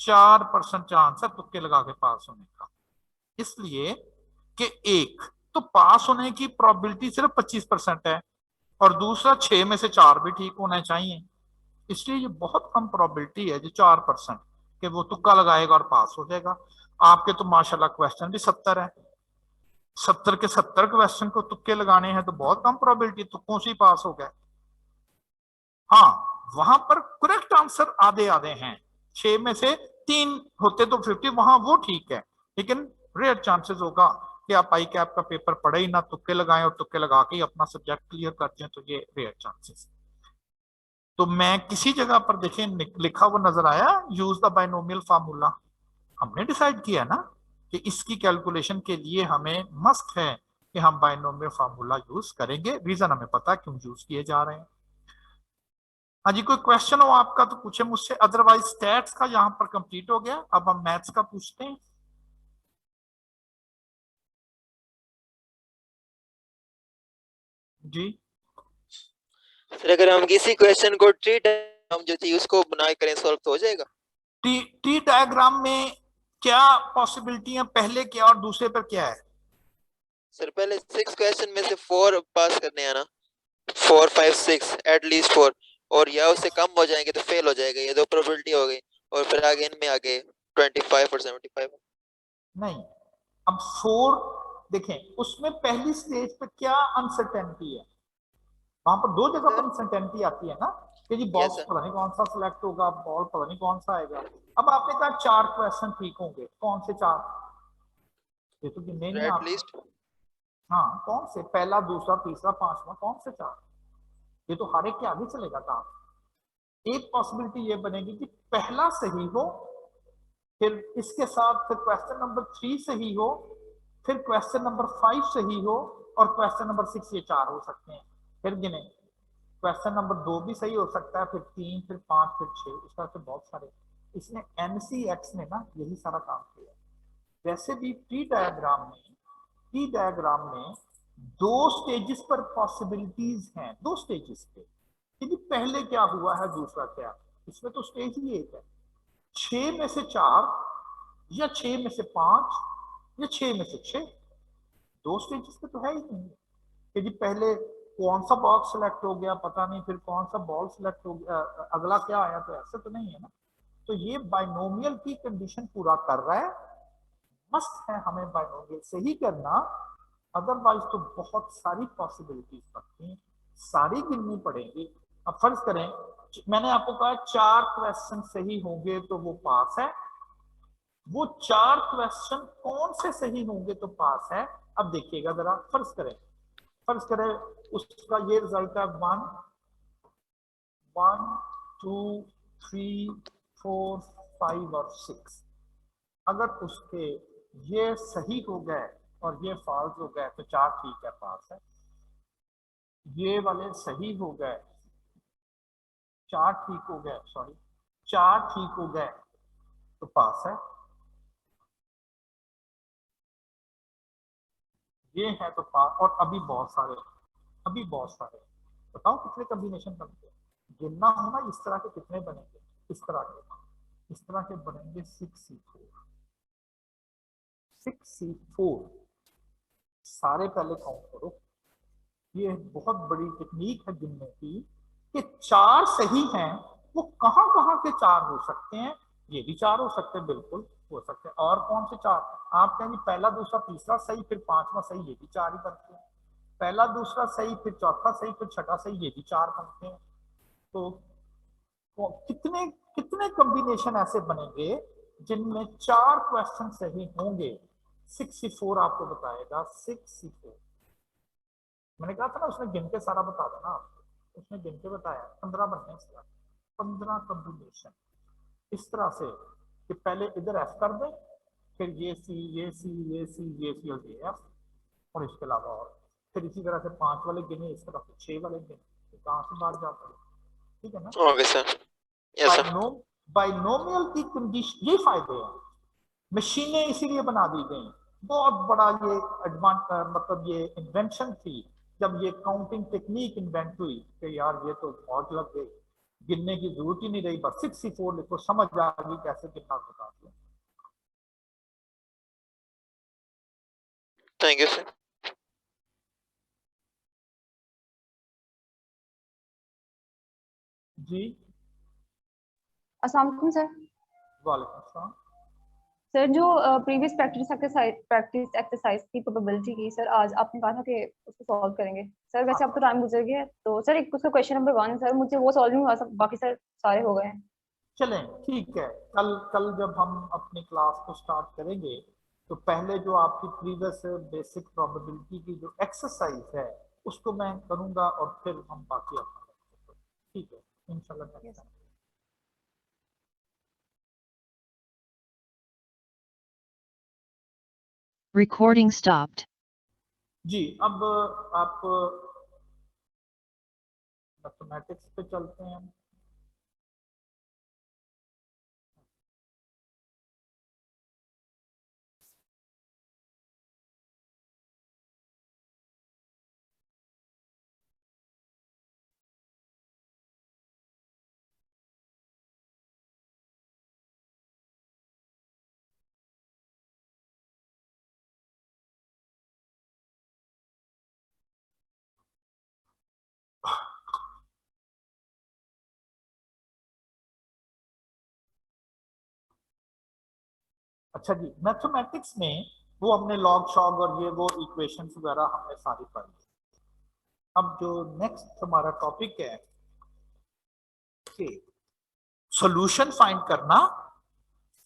4% चांस है तुक्के लगा के पास होने का, इसलिए कि एक तो पास होने की प्रोबेबिलिटी सिर्फ 25% है, और दूसरा 6 में से 4 भी ठीक होना चाहिए, इसलिए ये बहुत कम प्रोबेबिलिटी है जो 4% कि वो तुक्का लगाएगा और पास हो जाएगा। आपके तो माशाल्लाह क्वेश्चन भी 70 है, 70 के 70 क्वेश्चन को तुक्के लगाने हैं तो बहुत कम प्रोबेबिलिटी, तुक्कों से ही पास हो गए। हाँ, वहां पर करेक्ट आंसर आधे आधे हैं, 6 में से 3 होते तो 50, वहां वो ठीक है, लेकिन रेयर चांसेस होगा कि आप आई कैप का पेपर पढ़े ही ना, तुक्के लगाएं और तुक्के लगा के ही अपना सब्जेक्ट क्लियर करते हैं, तो ये रेयर चांसेस। तो मैं किसी जगह पर देखें लिखा हुआ नजर आया यूज द बाइनोमियल फार्मूला, हमने डिसाइड किया ना कि इसकी कैलकुलेशन के लिए हमें मस्ट है कि हम बाइनोमियल फार्मूला यूज करेंगे, रीजन हमें पता है क्यों यूज किए जा रहे हैं। हाँ जी, कोई क्वेश्चन हो आपका तो पूछे मुझसे, अदरवाइज स्टैट्स का यहाँ पर कंप्लीट हो गया, अब हम मैथ्स का पूछते हैं। जी फिर अगर हम किसी क्वेश्चन को ट्री डायग्राम जो थी उसको बना करें सॉल्व तो हो जाएगा? टी डायग्राम में क्या पॉसिबिलिटी है, पहले क्या और दूसरे पर क्या है? सर पहले 6 क्वेश्चन में से 4 पास करने हैं ना, 4 5 6 एटलीस्ट 4, और या उससे कम हो जाएंगे तो फेल हो जाएगा, ये दो प्रोबेबिलिटी हो गई। और फिर आगे इनमें आगे 25 और 75। नहीं, अब 4 देखें, उसमें पहली स्टेज पे क्या अनसर्टेनिटी है, वहां पर दो जगह पर अनसर्टेनिटी आती है ना कि जी बॉक्स sir. पता नहीं कौन सा सिलेक्ट होगा, बॉल पता नहीं कौन सा आएगा। अब आपने कहा 4 क्वेश्चन ठीक होंगे, कौन से 4? ये तो गिनने नहीं आप। एटलीस्ट हाँ, कौन से, पहला दूसरा तीसरा पांचवा, कौन से 4? ये तो हर एक के आगे चलेगा काम। एक पॉसिबिलिटी ये बनेगी कि पहला सही हो, फिर इसके साथ फिर क्वेश्चन नंबर 3 सही हो, फिर क्वेश्चन नंबर 5 सही हो, और क्वेश्चन नंबर 6, ये 4 हो सकते हैं। फिर गिने, क्वेश्चन नंबर 2 भी सही हो सकता है, फिर 3, फिर 5, फिर 6, इस तरह से बहुत सारे। इसने NCX ने ना यही सारा काम किया। वैसे भी टी डायग्राम में 2 स्टेजेस पर पॉसिबिलिटीज हैं, 2 स्टेजेस पे कि पहले क्या हुआ है दूसरा क्या। इसमें तो स्टेज ही एक है, 6 में से 4 या 6 में से 5 या 6 में से 6, 2 स्टेजेस पे तो है ही नहीं कि जी पहले कौन सा बॉक्स सिलेक्ट हो गया पता नहीं, फिर कौन सा बॉल सिलेक्ट हो गया, अगला क्या आया, तो ऐसे तो नहीं है ना। तो ये बाइनोमियल की कंडीशन पूरा कर रहा है, मस्ट है हमें बाइनोमियल से ही करना, अदरवाइज तो बहुत सारी पॉसिबिलिटीज बनती हैं, सारी गिननी पड़ेगी। अब फर्ज करें मैंने आपको कहा 4 क्वेश्चन सही होंगे तो वो पास है, वो 4 क्वेश्चन कौन से सही होंगे तो पास है। अब देखिएगा जरा, फर्ज करें उसका ये रिजल्ट है 1 1 2 3 4 5 और 6। अगर उसके ये सही हो गए और ये फॉल्स हो गए तो 4 ठीक है, पास है। ये वाले सही हो गए, 4 ठीक हो गए, सॉरी 4 ठीक हो गए तो पास है। ये है तो पास, और अभी बहुत सारे बताओ कितने कॉम्बिनेशन बनते हैं, गिनना हो ना इस तरह के कितने बनेंगे, इस तरह के बनेंगे 6C4 सारे पहले काउंट करो। ये बहुत बड़ी टेक्निक है गिनने की कि 4 सही हैं, वो कहां कहां के 4 हो सकते हैं, ये भी 4 हो सकते हैं, बिल्कुल हो सकते हैं। और कौन से 4? आप कहेंगे पहला दूसरा तीसरा सही, फिर 5वां सही, ये भी 4 ही बनते हैं। पहला दूसरा सही, फिर चौथा सही, फिर छठा सही, ये भी 4 बनते हैं। तो कितने कितने कॉम्बिनेशन ऐसे बनेंगे जिनमें 4 क्वेश्चन सही होंगे। 6C4 आपको बताएगा, 6C4 मैंने कहा था ना, उसने गिन के सारा बता देना आपको, उसने गिन के बताया 15 बनने इस तरह, 15 कॉम्बिनेशन इस तरह से कि पहले इधर F कर दे, फिर ये C ये C ये C ये C और ये F, और इसके अलावा और फिर इसी तरह से 5 वाले गिने, इस तरह से 6 वाले गिने, तो कहाँ से बाहर जाता है, ठीक है ना। Okay sir, yes sir. Binomial की कंडीशन, ये फायदे हैं, मशीनें इसीलिए बना दी गई, बहुत बड़ा ये मतलब ये इन्वेंशन थी जब ये काउंटिंग टेक्निक इन्वेंट हुई कि यार ये तो बहुत लग गई, गिनने की जरूरत ही नहीं रही, बस 6C4 लिखो, समझ आ गई कैसे गिनना बता दिया। Thank you sir. जी अस्सलाम वालेकुम सर। वालेकुम अस्सलाम। सर जो प्रीवियस प्रैक्टिस एक्सरसाइज की प्रोबेबिलिटी की सर, आज आपने कहा था कि उसको सॉल्व करेंगे सर, वैसे अब तो टाइम गुजर गया है, तो सर एक उसका क्वेश्चन नंबर 1 सर मुझे वो सॉल्व नहीं हुआ, सब बाकी सर सारे हो गए हैं। चलें ठीक है, कल जब हम अपनी क्लास को स्टार्ट करेंगे तो पहले जो आपकी प्रीवियस बेसिक प्रोबेबिलिटी की जो एक्सरसाइज है उसको मैं करूंगा और फिर हम बाकी अपना, ठीक है इंशाल्लाह। Yes. Recording stopped. जी अब आप मैथमेटिक्स पे चलते हैं। अच्छा जी, मैथमेटिक्स में वो हमने लॉग शॉग और ये वो इक्वेशंस वगैरह हमने सारी पढ़ी। अब जो नेक्स्ट हमारा टॉपिक है कि सॉल्यूशन फाइंड करना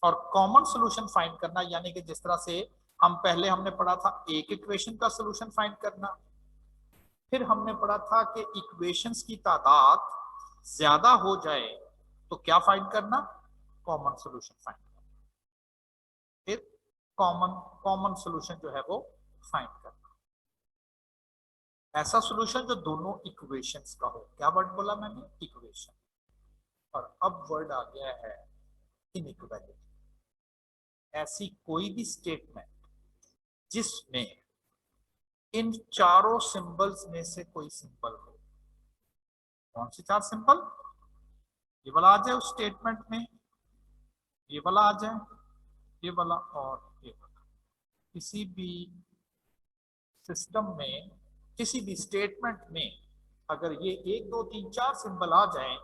और कॉमन सॉल्यूशन फाइंड करना, यानी कि जिस तरह से हम पहले हमने पढ़ा था एक इक्वेशन का सॉल्यूशन फाइंड करना, फिर हमने पढ़ा था कि इक्वेशंस की तादाद ज्यादा हो जाए तो क्या फाइंड करना, कॉमन सॉल्यूशन फाइंड करना, फिर कॉमन सॉल्यूशन जो है वो फाइंड करना, ऐसा सॉल्यूशन जो दोनों इक्वेशंस का हो। क्या वर्ड बोला मैंने, इक्वेशन। और अब वर्ड आ गया है इनइक्वालिटी। ऐसी कोई भी स्टेटमेंट जिसमें इन चारों सिंबल्स में से कोई सिंबल हो। कौन से चार सिंबल, ये वाला आ जाए उस स्टेटमेंट में, ये वाला आ जाए, ये वाला और ये वाला। किसी भी सिस्टम में, किसी भी स्टेटमेंट में अगर ये 1 2 3 4 सिंबल आ जाए,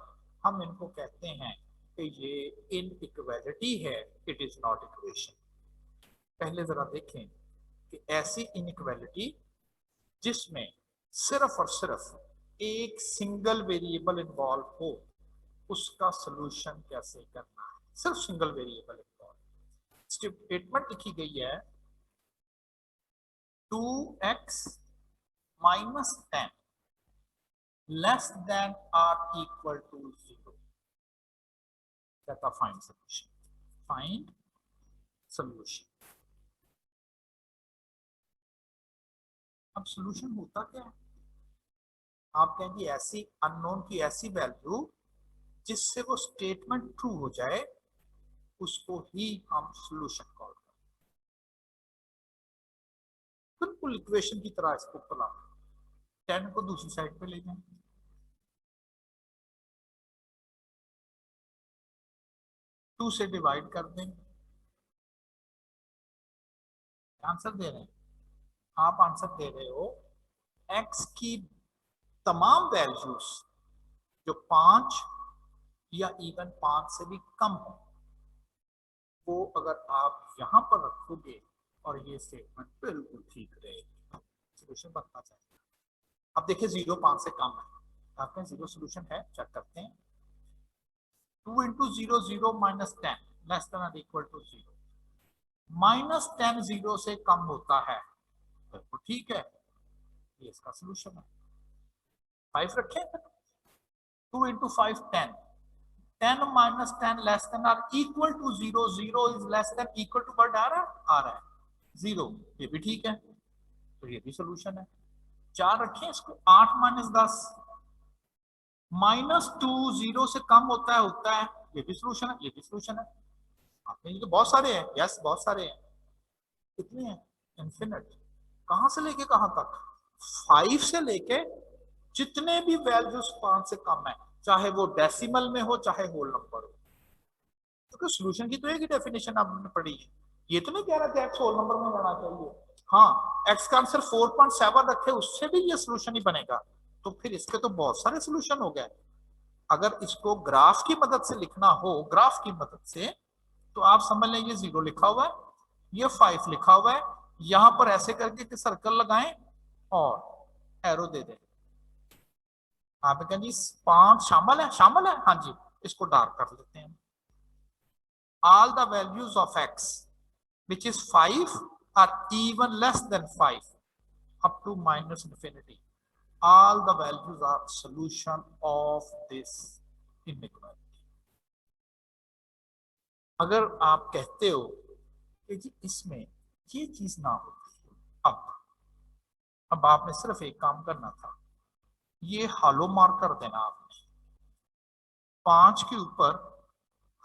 हम इनको कहते हैं कि ये इनइक्वालिटी है, इट इज नॉट इक्वेशन। पहले जरा देखें कि ऐसी इनइक्वालिटी जिसमें सिर्फ और सिर्फ एक सिंगल वेरिएबल इन्वॉल्व हो, उसका सॉल्यूशन कैसे करना है। सिर्फ सिंगल वेरिएबल इन्वॉल्व। स्टेटमेंट लिखी गई है 2x minus 10 less than or equal to 0. That's a find solution. Find solution. अब सॉल्यूशन होता क्या है, आप कहेंगे ऐसी अननोन की ऐसी वैल्यू जिससे वो स्टेटमेंट ट्रू हो जाए, उसको ही हम सॉल्यूशन कॉल करते हैं। बिल्कुल इक्वेशन की तरह इसको खोला, 10 को दूसरी साइड पे ले जाएं, 2 से डिवाइड कर दें, आंसर दे रहे हैं आप, आंसर दे रहे हो x की तमाम वैल्यूज जो 5 या इवन 5 से भी कम हो, वो अगर आप यहां पर रखोगे और ये स्टेटमेंट बिल्कुल ठीक रहेगी, सॉल्यूशन बनना चाहिए। अब देखिए 0 5 से कम है, आपके 0 सॉल्यूशन है, चेक करते हैं। 2 into 0 0 minus 10 less than or equal to 0। Minus 10 0 से कम होता है, तो ठीक है, ये इसका सॉल्यूशन है। 5 रखें, 2 into 5 10, 10 minus 10 less than or equal to 0, 0 is less than equal to word आ रहा है 0, ये भी ठीक है, तो ये भी सॉल्यूशन है। 4 रखें इसको, 8 minus 10 -2 0 से कम होता है, ये भी सॉल्यूशन है, ये भी सॉल्यूशन है। आपने ये तो बहुत सारे हैं, यस बहुत सारे हैं, कितने हैं, इन्फिनिट। कहां से लेके कहां तक, 5 से लेके जितने भी वैल्यूज 5 से कम है, चाहे वो डेसिमल में हो चाहे होल नंबर हो, क्योंकि तो सॉल्यूशन की तो एक ही डेफिनेशन आपने पढ़ी है। ये तो नहीं कह रहा कि एक्स होल नंबर में होना चाहिए, हाँ एक्स का आंसर 4.7 रखे उससे भी ये सॉल्यूशन ही बनेगा, तो फिर इसके तो बहुत सारे सॉल्यूशन हो गए। अगर इसको ग्राफ की मदद से लिखना हो, ग्राफ की मदद से, तो आप समझ लें ये 0 लिखा हुआ है, ये 5 लिखा हुआ है, यहां पर ऐसे करके सर्कल लगाएं और एरो दे दें। आप कहें जी 5 शामिल है, हाँ जी, इसको डार्क कर लेते हैं। All the values of x which is 5 are even less than 5 up to minus infinity, all the values are solution of this inequality. अगर आप कहते हो कि जी इसमें ये चीज ना होती, अब आपने सिर्फ एक काम करना था, ये हालो मार्क कर देना, आपने 5 के ऊपर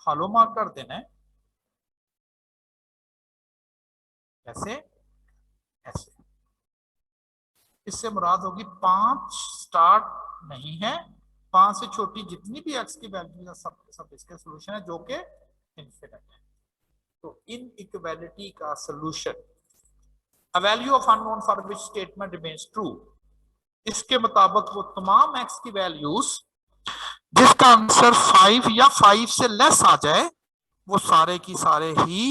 हालो मार्क कर देना है, ऐसे ऐसे। इससे मुराद होगी 5 स्टार्ट नहीं है, 5 से छोटी जितनी भी x की वैल्यू है सब इसके सोल्यूशन है, जो कि इनफिनिट है। तो इनइक्वालिटी का solution a value of unknown for which statement remains true, इसके मुताबिक वो तमाम x की वैल्यूज जिसका आंसर 5 या 5 से लेस आ जाए, वो सारे की सारे ही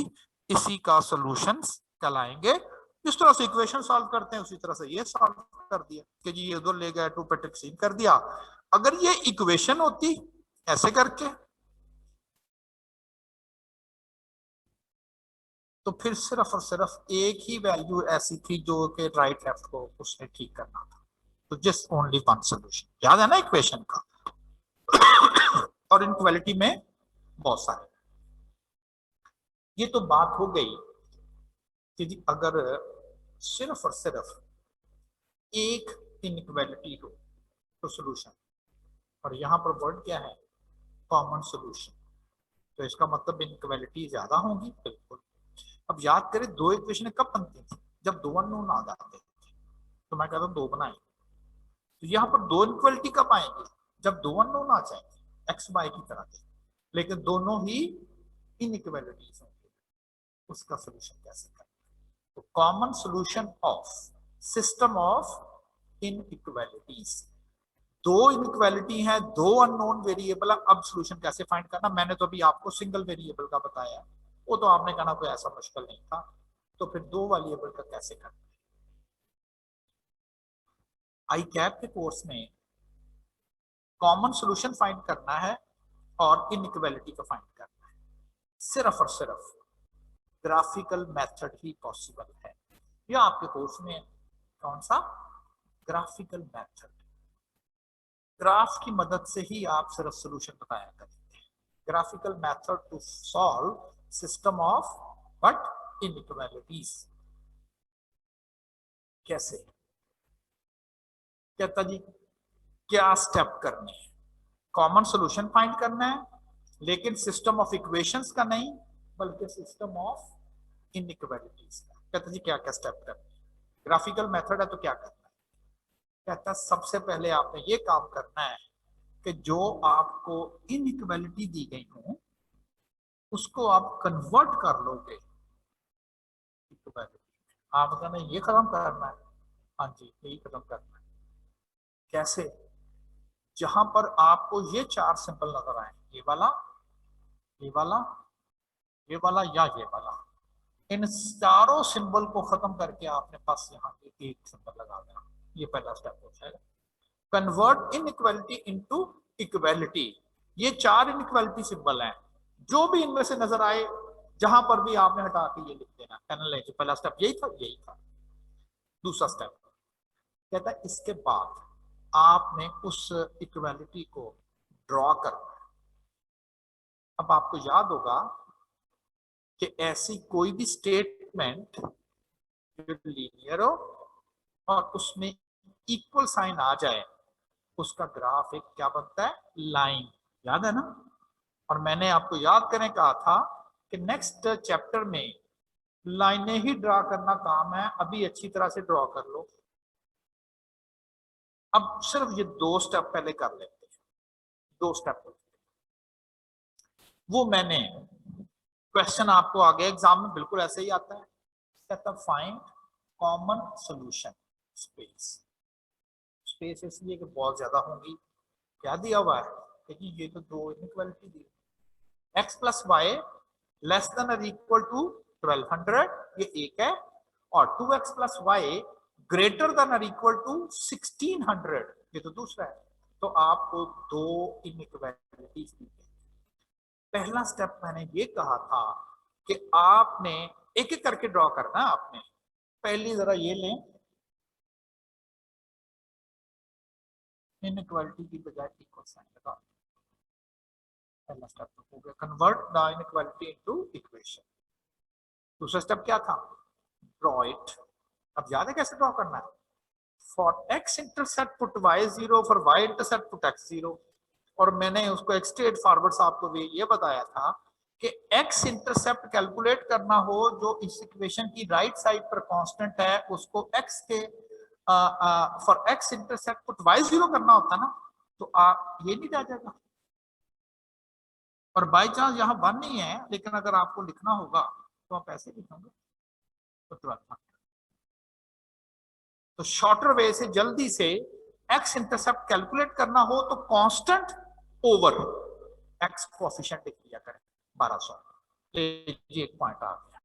इसी का सॉल्यूशन कहलाएंगे। जिस तरह से इक्वेशन सॉल्व करते हैं उसी तरह से ये सॉल्व कर दिया कि जी ये उधर ले गया 2 पे टैक्सीन कर दिया। अगर ये इक्वेशन होती ऐसे करके, तो फिर सिर्फ और सिर्फ एक ही वैल्यू ऐसी थी जो कि राइट लेफ्ट को उसने ठीक करना था, तो जस्ट ओनली वन सॉल्यूशन। याद है ना इक्वेशन का? और इनइक्वालिटी में बहुत सारे। ये तो बात हो गई कि जी अगर सिर्फ और सिर्फ एक इनइक्वालिटी हो तो सॉल्यूशन, और यहां पर वर्ड क्या है? Common solution. तो इसका मतलब इनइक्वालिटी ज्यादा होगी, बिल्कुल। अब याद करें दो इक्वेशन कब बनती थी? जब दो अननोन आ जाते थे। तो मैं कहता हूं दो बनाए, तो यहाँ पर दो इनइक्वालिटी कब आएंगे? जब दो अननोन आ जाएंगे एक्स वाई की तरह के, लेकिन दोनों ही इनइक्वालिटीज होंगे। उसका सोल्यूशन कैसे करें? तो common solution of system of inequalities, दो इनइक्वालिटी है, दो अननोन वेरिएबल है, अब सोल्यूशन कैसे फाइंड करना? मैंने तो अभी आपको सिंगल वेरिएबल का बताया, वो तो आपने कहना कोई ऐसा मुश्किल नहीं था। तो फिर दो वेरिएबल का कैसे करना? आई कैप के कोर्स में कॉमन सॉल्यूशन फाइंड करना है और इनइक्वालिटी को फाइंड करना है। सिर्फ और सिर्फ ग्राफिकल मेथड ही पॉसिबल है। यह आपके कोर्स में कौन सा? Graphical method. ग्राफ की मदद से ही आप सिर्फ सॉल्यूशन बताया करेंगे। Graphical method to solve system of but inequalities. कैसे? कहता जी क्या स्टेप करने हैं? कॉमन सॉल्यूशन फाइंड करना है, लेकिन सिस्टम ऑफ इक्वेशंस का नहीं, बल्कि सिस्टम ऑफ इनइक्वालिटीज का। कहता जी क्या क्या स्टेप करने हैं? ग्राफिकल मेथड है तो क्या करना है? कहता सबसे पहले आपने ये काम करना है कि जो आपको इनइक्वालिटी दी गई हो उसको आप कन्वर्ट कर लोगे इक्वालिटी। आप कहना ये खत्म करना है, हाँ जी यही खत्म करना है। कैसे? जहां पर आपको ये चार सिंबल नजर आए, ये वाला, ये वाला, ये वाला या ये वाला, इन चारों सिंबल को खत्म करके आपने बस यहाँ पे एक सिंबल लगा देना। ये पहला स्टेप हो जाएगा। Convert inequality into equality. ये चार इनइक्वालिटी सिंबल हैं, जो भी इनमें से नजर आए जहां पर भी आपने हटा के ये लिख देना। एनालाइज, पहला स्टेप यही था, यही था। दूसरा स्टेप कहता है इसके बाद आपने उस इक्वालिटी को ड्रॉ करना है। अब आपको याद होगा कि ऐसी कोई भी स्टेटमेंट लीनियर हो और उसमें इक्वल साइन आ जाए, उसका ग्राफ एक क्या बनता है? लाइन। याद है ना? और मैंने आपको याद करें कहा था कि नेक्स्ट चैप्टर में लाइनें ही ड्रॉ करना काम है, अभी अच्छी तरह से ड्रॉ कर लो। अब सिर्फ ये दो स्टेप पहले कर लेते हैं। दो स्टेप वो मैंने क्वेश्चन आपको आगे एग्जाम में बिल्कुल ऐसे ही आता है। कहता find common solution space. Space इसलिए कि बहुत ज्यादा होंगी। क्या दिया हुआ है? क्योंकि ये तो दो इनइक्वालिटी दी, x plus Y less than और इक्वल टू 1200, ये एक है, और 2x plus Y greater than और इक्वल टू 1600, ये तो दूसरा है। तो आपको दो इनइक्वालिटीज दी है। पहला स्टेप मैंने ये कहा था कि आपने एक एक करके ड्रॉ करना है आपने। पहली जरा ये लें, इनइक्वालिटी की बजाय इक्वल साइन लगा। पहला स्टेप तो हो गया, convert the inequality into equation. दूसरा स्टेप क्या था? Draw it. अब याद है कैसे ड्रॉ करना है? For x intercept put y 0, for y intercept put x 0। और मैंने उसको एक स्ट्रेट फॉरवर्ड से आपको भी ये बताया था कि x इंटरसेप्ट कैलकुलेट करना हो जो इस इक्वेशन की राइट साइड पर कांस्टेंट है, उसको x के for x intercept put y 0 करना होता ना, तो ये नहीं आ जाएगा। और बाई चांस यहाँ 1 नहीं है, लेकिन अगर आपको लिखना होगा तो आप ऐसे लिखोगे तो 1200। तो शॉर्टर वे से जल्दी से x इंटरसेप्ट कैलकुलेट करना हो तो कांस्टेंट ओवर x कोएफिशिएंट लिख लिया करें 1200। ये एक पॉइंट आ गया,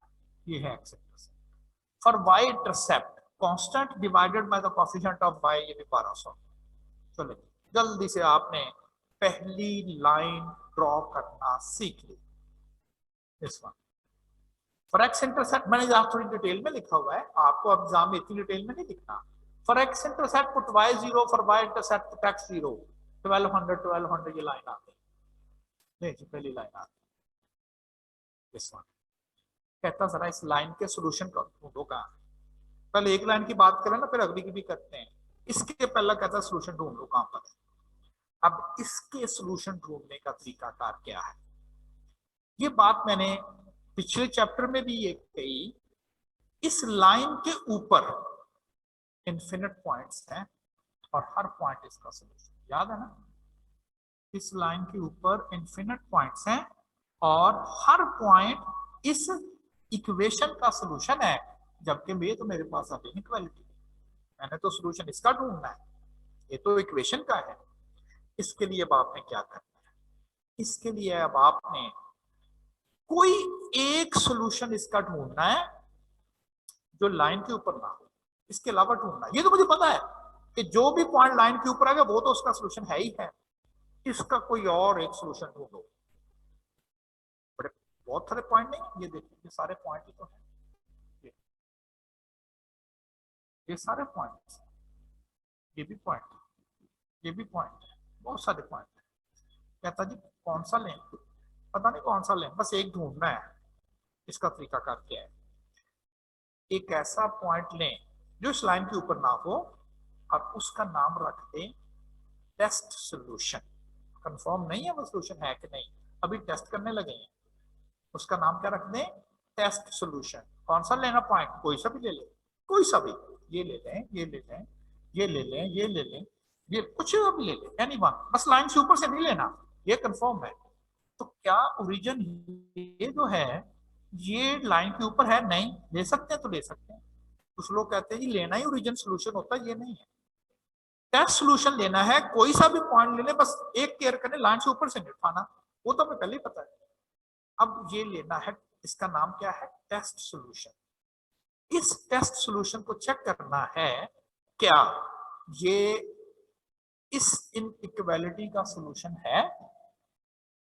ये है x intercept. For y intercept constant divided by the coefficient of y, ये भी 1200। चलो जल्दी से आपने पहली लाइन ड्रॉ करना सीख ली। इस वन फॉर एक्स इंटरसेप्ट मैंने यहाँ थोड़ी डिटेल में लिखा हुआ है, आपको एग्जाम में इतनी डिटेल में नहीं लिखना। For x intercept put y 0, for y intercept put x 0। 1200 ये लाइन आती है, पहली लाइन आती है। इस वन कहता जरा इस लाइन के सोल्यूशन का ढूंढो कहाँ। पहले एक लाइन की बात करें ना, फिर अगली की भी करते हैं। इसके पहला कहता सोल्यूशन ढूंढ लो कहाँ पर है। अब इसके सोल्यूशन ढूंढने का तरीकाकार क्या है? ये बात मैंने पिछले चैप्टर में भी ये कही। इस लाइन के ऊपर इन्फिनिट पॉइंट्स हैं और हर पॉइंट इसका सोल्यूशन, याद है ना? इस लाइन के ऊपर इन्फिनिट पॉइंट्स हैं और हर पॉइंट इस इक्वेशन का सोल्यूशन है। जबकि ये तो मेरे पास अब इनइक्वालिटी, मैंने तो सोल्यूशन इसका ढूंढना है, ये तो इक्वेशन का है। इसके लिए अब आपने क्या करना है? इसके लिए अब आपने कोई एक सॉल्यूशन इसका ढूंढना है जो लाइन के ऊपर ना हो, इसके अलावा ढूंढना है। ये तो मुझे पता है कि जो भी पॉइंट लाइन के ऊपर आएगा वो तो उसका सॉल्यूशन है ही है। इसका कोई और एक सॉल्यूशन ढूंढो। बड़े बहुत सारे पॉइंट नहीं, ये देखिए ये सारे पॉइंट ही तो है, ये सारे पॉइंट, ये भी पॉइंट, ये भी पॉइंट, बहुत सारे पॉइंट। कहता जी कौन सा लें? पता नहीं कौन सा लें, बस एक ढूंढना है। इसका तरीकाकार क्या है? एक ऐसा पॉइंट लें जो इस लाइन के ऊपर ना हो और उसका नाम रख दें टेस्ट सॉल्यूशन। कंफर्म नहीं है वो सॉल्यूशन है कि नहीं, अभी टेस्ट करने लगे हैं। उसका नाम क्या रख दें? Test solution. कौन सा लेना पॉइंट? कोई सा भी ले ले, कोई सा भी, ये ले लें, ये ले लें, ये ले लें, ये ले लें, ये कुछ भी ले लें, एनीवन, बस लाइन से ऊपर से नहीं लेना, ये कंफर्म है। तो क्या ओरिजिन ये जो है ये लाइन के ऊपर है? नहीं, ले सकते हैं तो ले सकते हैं। कुछ लोग कहते हैं जी लेना ही ओरिजिन सॉल्यूशन होता है, ये नहीं है। टेस्ट सॉल्यूशन लेना है, कोई सा भी पॉइंट ले ले, बस एक केयर करें लाइन से ऊपर से नहीं उठाना, वो तो हमें पहले ही पता है। अब ये लेना है, इसका नाम क्या है? Test solution. इस टेस्ट सॉल्यूशन को चेक करना है क्या ये इस इनइक्वालिटी का सॉल्यूशन है।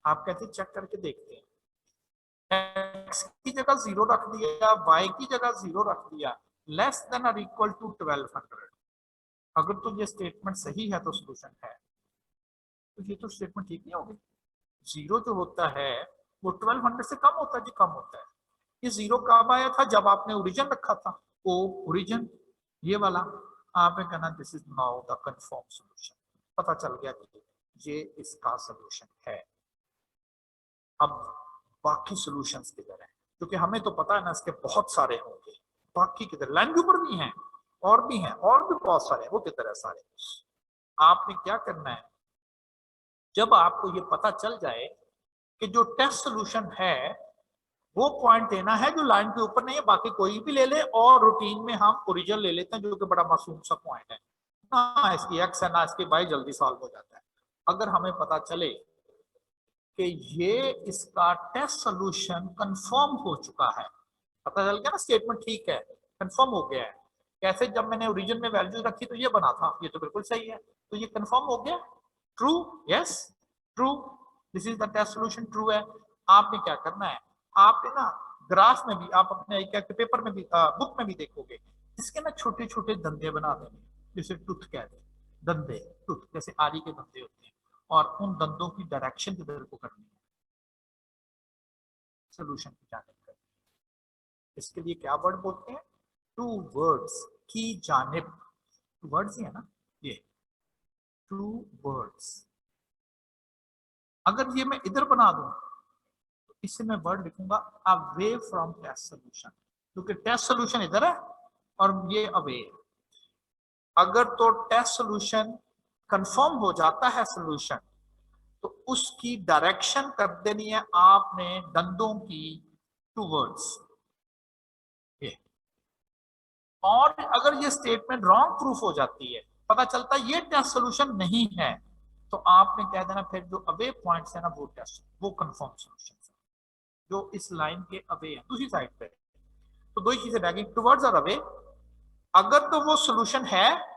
आप कहते हैं चेक करके देखते हैं। x की जगह 0 रख दिया, y की जगह 0 रख दिया, लेस देन और इक्वल टू 1200। अगर तो ये स्टेटमेंट सही है तो सॉल्यूशन है। तो ये तो स्टेटमेंट ठीक नहीं होगी। 0 जो होता है वो 1200 से कम होता है जी, कम होता है। ये 0 कब आया था? जब आपने ओरिजिन रखा था। ओ ओरिजिन ये वाला, आपने कहना this is now the confirm solution. पता चल गया कि ये इसका सॉल्यूशन है। अब बाकी सॉल्यूशंस किधर हैं? क्योंकि हमें तो पता है ना इसके बहुत सारे होंगे, बाकी किधर? लाइन के ऊपर भी हैं और भी हैं और भी बहुत सारे, वो किधर है सारे? आपने क्या करना है, जब आपको ये पता चल जाए कि जो टेस्ट सॉल्यूशन है वो पॉइंट देना है जो लाइन के ऊपर नहीं है, बाकी कोई भी ले ले, और रूटीन में हम ओरिजिन ले लेते हैं जो कि बड़ा मासूम सा पॉइंट है, ना इसकी एक्स है ना इसकी वाई, जल्दी सॉल्व हो जाता है। अगर हमें पता चले कि ये इसका टेस्ट सॉल्यूशन कंफर्म हो चुका है, पता चल गया ना स्टेटमेंट ठीक है, कंफर्म हो गया है। कैसे? जब मैंने ओरिजिन में वैल्यू रखी तो ये बना था, ये तो बिल्कुल सही है, तो ये कंफर्म हो गया। True, yes true, this is the test solution, true है। आपने क्या करना है, आपने ना ग्राफ में भी आप अपने क्या पेपर में भी बुक में भी देखोगे, इसके ना छोटे छोटे धंधे बना देंगे, जैसे टूथ कहते हैं, धंधे टूथ जैसे आरी के धंधे होते हैं, और उन धंधों की डायरेक्शन किधर को करनी है, सोल्यूशन की जानिब करनी है। इसके लिए क्या वर्ड बोलते हैं, टू वर्ड्स की जानिब, वर्ड्स ही है ना ये, टू वर्ड्स। अगर ये मैं इधर बना दूं तो इससे मैं वर्ड लिखूंगा अवे फ्रॉम टेस्ट सोल्यूशन, क्योंकि टेस्ट सोल्यूशन इधर है और ये अवे। अगर तो टेस्ट सोल्यूशन कंफर्म हो जाता है सोल्यूशन, तो उसकी डायरेक्शन कर देनी है आपने दंदों की टूवर्ड्स ये। और अगर ये स्टेटमेंट रॉन्ग प्रूफ हो जाती है, पता चलता है ये टेस्ट सोल्यूशन नहीं है, तो आपने कह देना फिर जो अवे पॉइंट्स है ना वो टेस्ट, वो कंफर्म सोल्यूशन जो इस लाइन के अवे है दूसरी साइड पे। तो दो ही चीजें रह गई, टुवर्ड्स और अवे। अगर तो वो सोल्यूशन है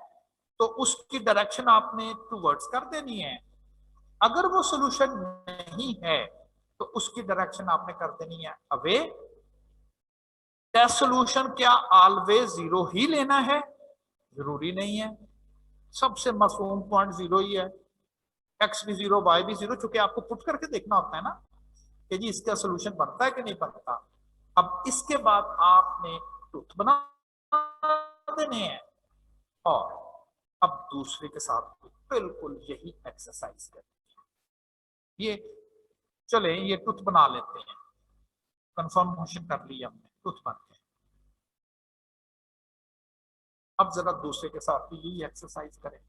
तो उसकी डायरेक्शन आपने टुवर्ड्स कर देनी है, अगर वो सोल्यूशन नहीं है तो उसकी डायरेक्शन आपने कर देनी है अवे। टेस्ट सोल्यूशन क्या ऑलवेज जीरो ही लेना है, जरूरी नहीं है, सबसे मासूम पॉइंट जीरो ही है, एक्स भी जीरो वाई भी जीरो, चूंकि आपको पुट करके देखना होता है ना कि जी इसका सोल्यूशन बनता है कि नहीं बनता। अब इसके बाद आपने ट्रूथ बना देने हैं, और अब दूसरे के साथ बिल्कुल यही एक्सरसाइज करनी है। ये चले ये ट्रूथ बना लेते हैं, कंफर्मेशन कर लिया हमने, ट्रूथ बन गए। अब जरा दूसरे के साथ भी यही एक्सरसाइज करें,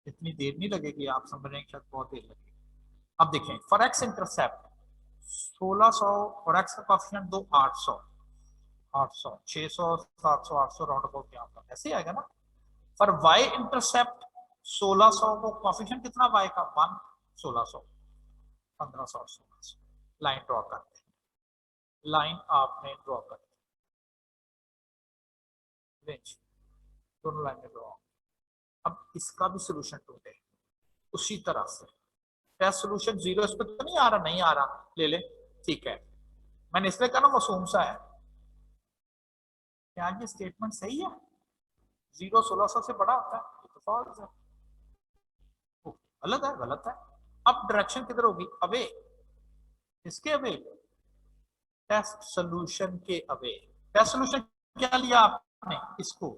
इतनी देर नहीं लगेगी, आप समझ रहे हैं शायद बहुत देर लगेगी। अब देखें फॉर एक्स इंटरसेप्ट 1600 और एक्स का कोएफिशिएंट दो 800 800 600 700 800 राउंड अबाउट यहाँ पर ऐसे आएगा ना। फॉर वाई इंटरसेप्ट 1600 को कोएफिशिएंट कितना वाई का 1 1600 1500 1600। लाइन ड्रॉ करते हैं, लाइन आपने ड्रॉ कर दी, दोनों लाइन ड्रॉ। अब इसका भी सोल्यूशन ढूंढे उसी तरह से। टेस्ट सोल्यूशन जीरो इस पर तो नहीं आ रहा, नहीं आ रहा, ले ले, ठीक है। मैंने इसलिए कहा ना मासूम सा है, क्या ये स्टेटमेंट सही है, जीरो 1600 से बड़ा होता है, तो फॉल्स है, गलत है, गलत है। अब डायरेक्शन किधर होगी, अवे, इसके अवे, टेस्ट सोल्यूशन के अवे। टेस्ट सोल्यूशन क्या लिया आपने, इसको,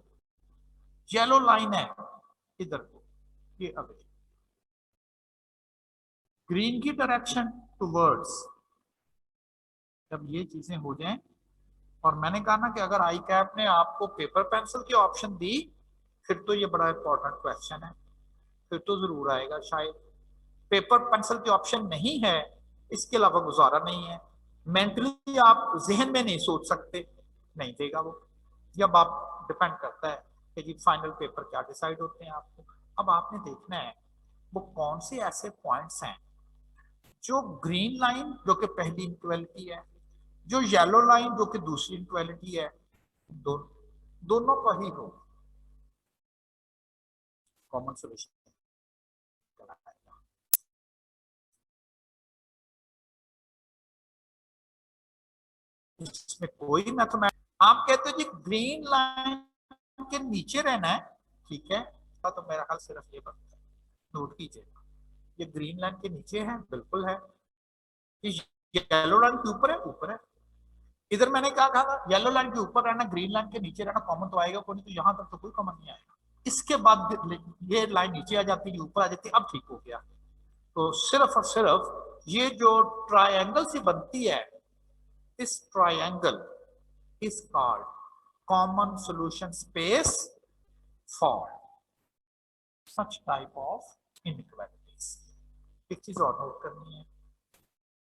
येलो लाइन है इधर को, ये अवे। ग्रीन की डायरेक्शन टुवर्ड्स। जब ये चीजें हो जाएं, और मैंने कहा ना कि अगर आई कैप ने आपको पेपर पेंसिल की ऑप्शन दी, फिर तो ये बड़ा इंपॉर्टेंट क्वेश्चन है, फिर तो जरूर आएगा शायद। पेपर पेंसिल की ऑप्शन नहीं है, इसके अलावा गुजारा नहीं है, मेंटली आप जहन में नहीं सोच सकते, नहीं देगा वो। जब आप डिपेंड करता है कि जी फाइनल पेपर क्या डिसाइड होते हैं आपको। अब आपने देखना है वो कौन से ऐसे पॉइंट्स हैं जो ग्रीन लाइन जो कि पहली इनक्वालिटी है, जो येलो लाइन जो कि दूसरी इनक्वालिटी है, दोनों का ही हो कॉमन सोल्यूशन। इसमें कोई मैथमेटिक्स, आप कहते हो जी ग्रीन लाइन के नीचे रहना है, ठीक है, तो मेरा ख्याल सिर्फ ये बनता है, नोट कीजिएगा, ये ग्रीन लाइन के नीचे है, बिल्कुल है, येलो लाइन के ऊपर है, ऊपर है। इधर मैंने क्या कहा था, येलो लाइन के ऊपर रहना, ग्रीन लाइन के नीचे रहना, कॉमन तो आएगा कोई नहीं, तो यहां तक तो कोई कॉमन नहीं आएगा। इसके बाद ये लाइन नीचे आ जाती है, ऊपर आ जाती है, अब ठीक हो गया। तो सिर्फ और सिर्फ ये जो ट्रायंगल सी बनती है, इस triangle is called common solution space for such type of inequalities. एक चीज और नोट करनी है,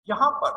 यहां पर